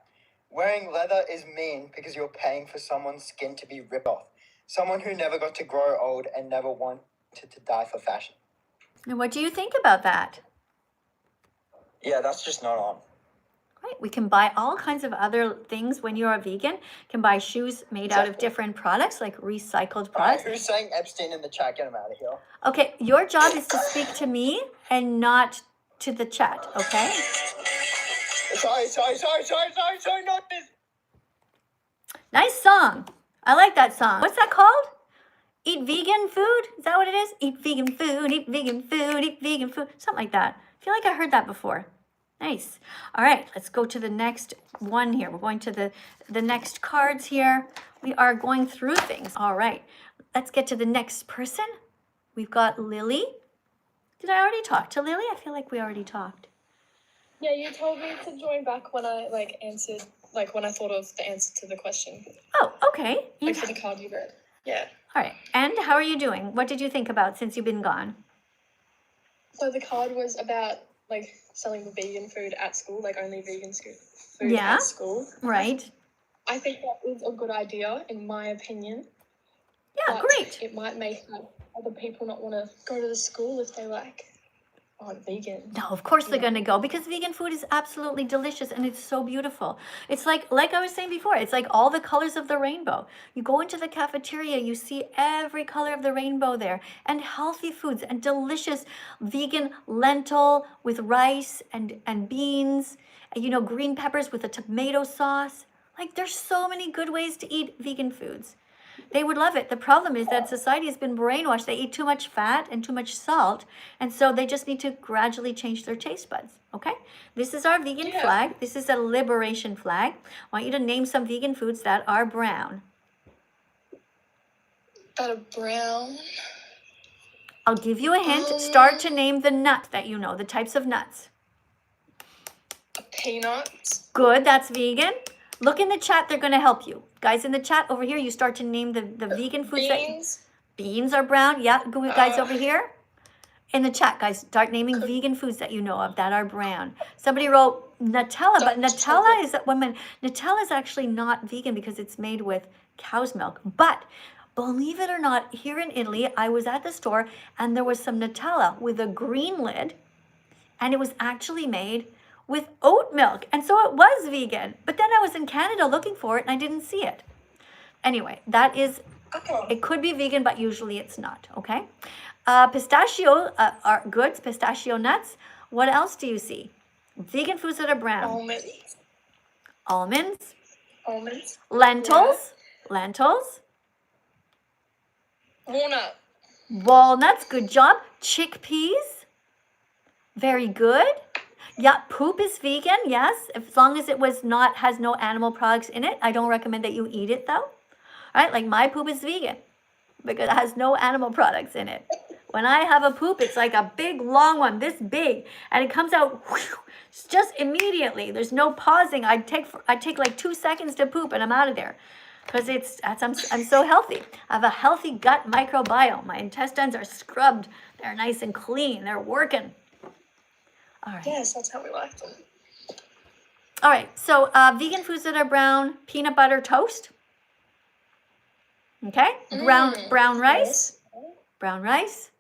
Wearing leather is mean because you're paying for someone's skin to be ripped off. Someone who never got to grow old and never wanted to die for fashion. And what do you think about that? Yeah, that's just not on. Right, we can buy all kinds of other things when you're a vegan. You can buy shoes made out of Exactly. different products, like recycled Alright, products. who's saying Epstein in the chat? Get him out of here. Okay, your job is to speak to me and not to the chat, okay? Sorry, not this. Nice song. I like that song. What's that called? Eat vegan food? Is that what it is? Eat vegan food, eat vegan food, eat vegan food. Something like that. I feel like I heard that before. Nice. All right, let's go to the next one here. We're going to the next cards here. We are going through things. All right, let's get to the next person. We've got Lily. Did I already talk to Lily? I feel like we already talked. Yeah, you told me to join back when I answered, when I thought of the answer to the question, Oh, okay. And, for the card you read. Yeah. all right, and how are you doing? What did you think about since you've been gone? So the card was about selling the vegan food at school, only vegan food Yeah. at school. Right. I think that is a good idea, in my opinion. Yeah, But great. it might make other people not want to go to the school if they aren't vegan. No, of course they're going to go because vegan food is absolutely delicious and it's so beautiful. It's like I was saying before, it's like all the colors of the rainbow. You go into the cafeteria, you see every color of the rainbow there, and healthy foods and delicious vegan lentil with rice and beans, and green peppers with a tomato sauce. Like there's so many good ways to eat vegan foods. They would love it. The problem is that society has been brainwashed. They eat too much fat and too much salt. And so they just need to gradually change their taste buds. Okay? This is our vegan flag. This is a liberation flag. I want you to name some vegan foods that are brown. That are brown. I'll give you a hint. Start to name the nut that you know, the types of nuts. Peanuts. Good, that's vegan. Look in the chat, they're going to help you. Guys in the chat over here, you start to name the vegan foods. Beans. Beans are brown. Yeah, guys over here. In the chat, guys, start naming vegan foods that you know of that are brown. Somebody wrote Nutella, but Nutella is actually not vegan because it's made with cow's milk. But believe it or not, here in Italy, I was at the store and there was some Nutella with a green lid, and it was actually made with oat milk. And so it was vegan. But then I was in Canada looking for it and I didn't see it. Anyway, that is, it could be vegan, but usually it's not, okay? Pistachio are goods, pistachio nuts. What else do you see? Vegan foods that are brown. Almonds. Almonds. Almonds. Lentils. Lentils. Walnut. Walnuts, good job. Chickpeas. Very good. Yeah, poop is vegan, yes, as long as it has no animal products in it. I don't recommend that you eat it though. All right, like my poop is vegan because it has no animal products in it. When I have a poop, it's like a big long one, this big, and it comes out just immediately. There's no pausing. I take like 2 seconds to poop and I'm out of there. because I'm so healthy. I have a healthy gut microbiome. My intestines are scrubbed. They're nice and clean. They're working. All right. Yes, that's how we like them. All right. So vegan foods that are brown: peanut butter toast. Okay. Brown rice. Brown rice.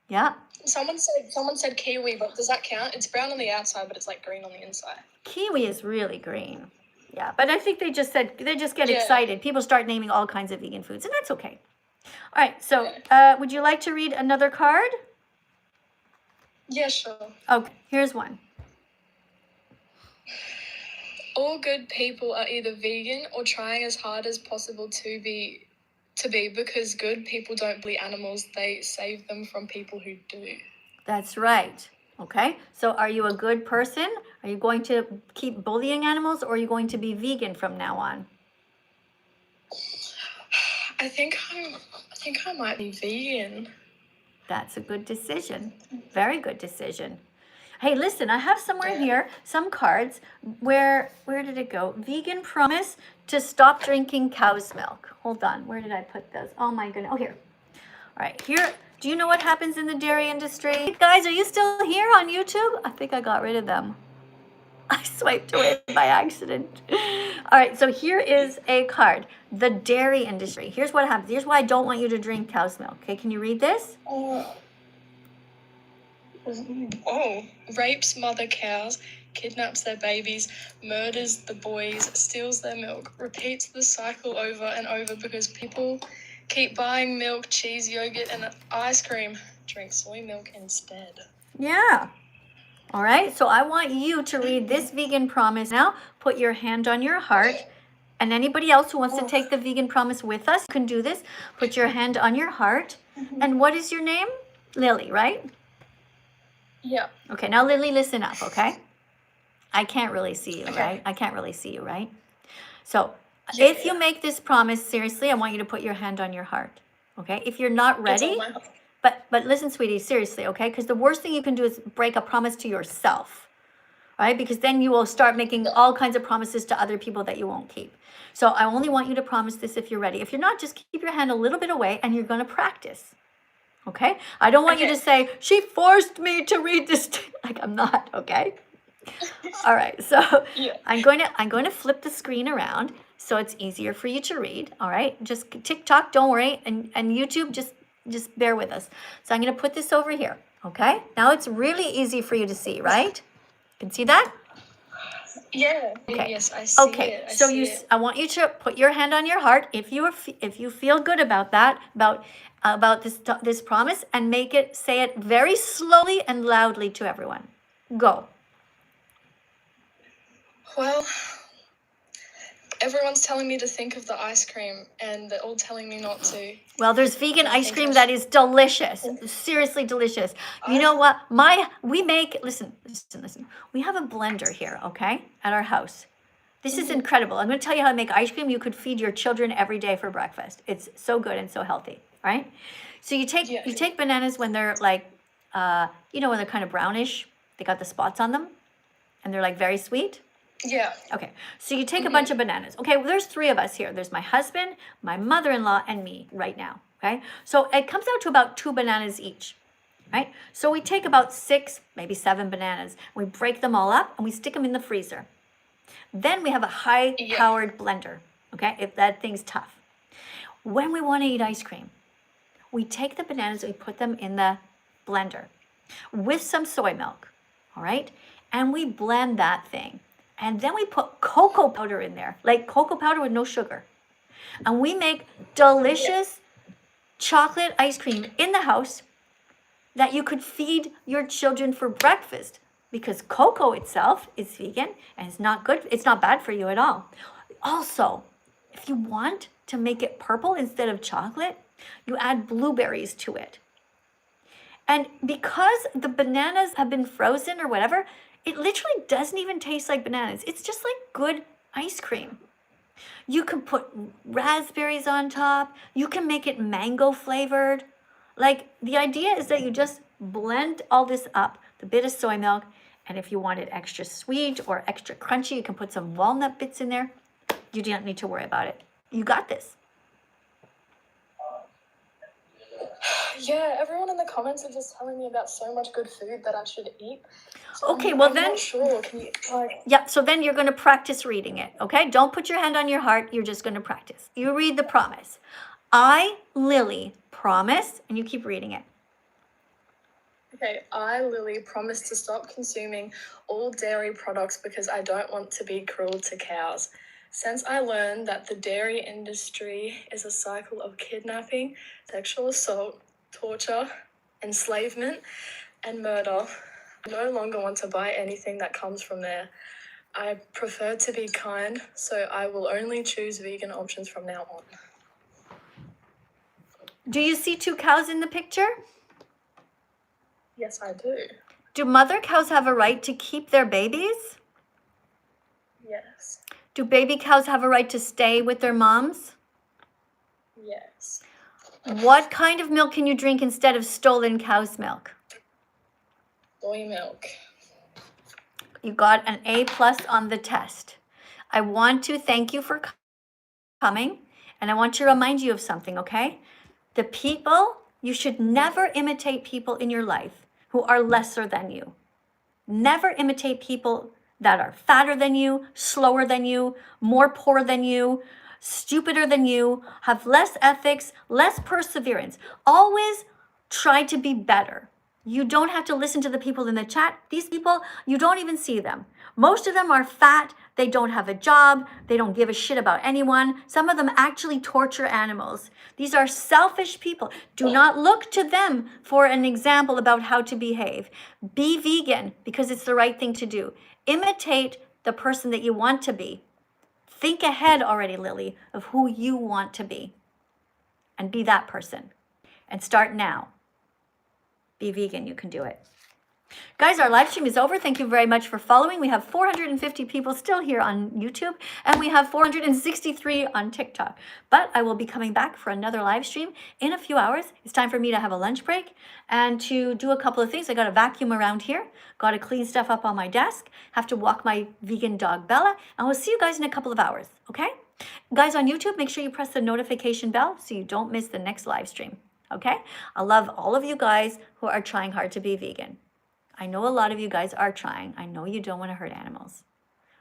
Yeah. Someone said kiwi, but does that count? It's brown on the outside, but it's like green on the inside. Kiwi is really green. Yeah, but I think they just get Yeah. excited. People start naming all kinds of vegan foods, and that's okay. All right. So would you like to read another card? Yeah, sure. Okay. Here's one. All good people are either vegan or trying as hard as possible to be because good people don't bully animals, they save them from people who do. That's right. Okay. So are you a good person? Are you going to keep bullying animals, or are you going to be vegan from now on? I think I might be vegan. That's a good decision. Very good decision. Hey, listen, I have somewhere here some cards where did it go? Vegan promise to stop drinking cow's milk. Hold on. Where did I put those? Oh my goodness. Oh, here. All right. Here. Do you know what happens in the dairy industry? Guys, are you still here on YouTube? I think I got rid of them. I swiped away by accident. All right. So here is a card. The dairy industry. Here's what happens. Here's why I don't want you to drink cow's milk. Okay. Can you read this? Rapes mother cows, kidnaps their babies, murders the boys, steals their milk, repeats the cycle over and over because people keep buying milk, cheese, yogurt, and ice cream. Drink soy milk instead. Yeah. All right. So I want you to read this vegan promise now. Put your hand on your heart. And anybody else who wants to take the vegan promise with us can do this. Put your hand on your heart. And what is your name? Lily, right? Yeah. Okay, now Lily, listen up, okay? I can't really see you, right? I can't really see you, right? So if you make this promise seriously, I want you to put your hand on your heart, okay? If you're not ready, but listen, sweetie, seriously, okay? Because the worst thing you can do is break a promise to yourself, right? Because then you will start making all kinds of promises to other people that you won't keep. So I only want you to promise this if you're ready. If you're not, just keep your hand a little bit away and you're going to practice. Okay? I don't want you to say, she forced me to read this. Like, I'm not, okay? All right. So I'm going to flip the screen around so it's easier for you to read. All right? Just TikTok, don't worry. And YouTube, just bear with us. So I'm going to put this over here. Okay? Now it's really easy for you to see, right? You can see that? Yeah. Okay. Yes, I see it. I want you to put your hand on your heart if you feel good about that, about this promise, and say it very slowly and loudly to everyone. Go. Well, everyone's telling me to think of the ice cream, and they're all telling me not to. Well, there's vegan ice cream that is delicious. Seriously delicious. You know what? Listen. We have a blender here, okay, at our house. This is incredible. I'm going to tell you how to make ice cream you could feed your children every day for breakfast. It's so good and so healthy, right? So you take bananas when they're like, when they're kind of brownish. They got the spots on them, and they're like very sweet. Yeah. Okay, so you take a bunch of bananas. Okay, well, there's 3 of us here. There's my husband, my mother-in-law, and me right now. Okay, so it comes out to about 2 bananas each, right? So we take about 6, maybe 7 bananas. We break them all up, and we stick them in the freezer. Then we have a high-powered blender, okay, if that thing's tough. When we want to eat ice cream, we take the bananas and we put them in the blender with some soy milk, all right? And we blend that thing. And then we put cocoa powder in there, like cocoa powder with no sugar. And we make delicious chocolate ice cream in the house that you could feed your children for breakfast, because cocoa itself is vegan and it's not good. It's not bad for you at all. Also, if you want to make it purple instead of chocolate, you add blueberries to it. And because the bananas have been frozen or whatever, it literally doesn't even taste like bananas. It's just like good ice cream. You can put raspberries on top. You can make it mango flavored. Like, the idea is that you just blend all this up, the bit of soy milk, and if you want it extra sweet or extra crunchy, you can put some walnut bits in there. You don't need to worry about it. You got this. Yeah, everyone in the comments are just telling me about so much good food that I should eat. So Okay, I'm, well I'm then, not sure. Can you yeah, so then you're going to practice reading it, okay? Don't put your hand on your heart. You're just going to practice. You read the promise. I, Lily, promise, and you keep reading it. Okay, I, Lily, promise to stop consuming all dairy products because I don't want to be cruel to cows. Since I learned that the dairy industry is a cycle of kidnapping, sexual assault, torture, enslavement, and murder, I no longer want to buy anything that comes from there. I prefer to be kind, so I will only choose vegan options from now on. Do you see 2 cows in the picture? Yes, I do. Do mother cows have a right to keep their babies? Yes. Do baby cows have a right to stay with their moms? Yes. What kind of milk can you drink instead of stolen cow's milk? Soy milk. You got an A+ on the test. I want to thank you for coming, and I want to remind you of something, okay? The people, you should never imitate people in your life who are lesser than you. Never imitate people that are fatter than you, slower than you, more poor than you, stupider than you, have less ethics, less perseverance. Always try to be better. You don't have to listen to the people in the chat. These people, you don't even see them. Most of them are fat. They don't have a job. They don't give a shit about anyone. Some of them actually torture animals. These are selfish people. Do not look to them for an example about how to behave. Be vegan because it's the right thing to do. Imitate the person that you want to be. Think ahead already, Lily, of who you want to be. And be that person. And start now. Be vegan, you can do it. Guys, our live stream is over. Thank you very much for following. We have 450 people still here on YouTube, and we have 463 on TikTok. But I will be coming back for another live stream in a few hours. It's time for me to have a lunch break and to do a couple of things. I got to vacuum around here, got to clean stuff up on my desk, have to walk my vegan dog Bella, and we'll see you guys in a couple of hours, okay? Guys on YouTube, make sure you press the notification bell so you don't miss the next live stream, okay? I love all of you guys who are trying hard to be vegan. I know a lot of you guys are trying. I know you don't want to hurt animals,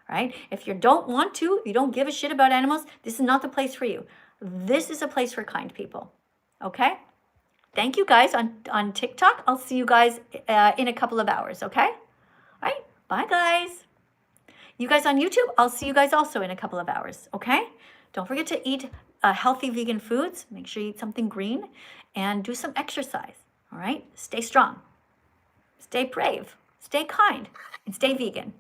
right? If you don't want to, you don't give a shit about animals, this is not the place for you. This is a place for kind people, okay? Thank you guys on TikTok. I'll see you guys in a couple of hours, okay? All right, bye guys. You guys on YouTube, I'll see you guys also in a couple of hours, okay? Don't forget to eat healthy vegan foods. Make sure you eat something green and do some exercise, all right? Stay strong. Stay brave, stay kind, and stay vegan.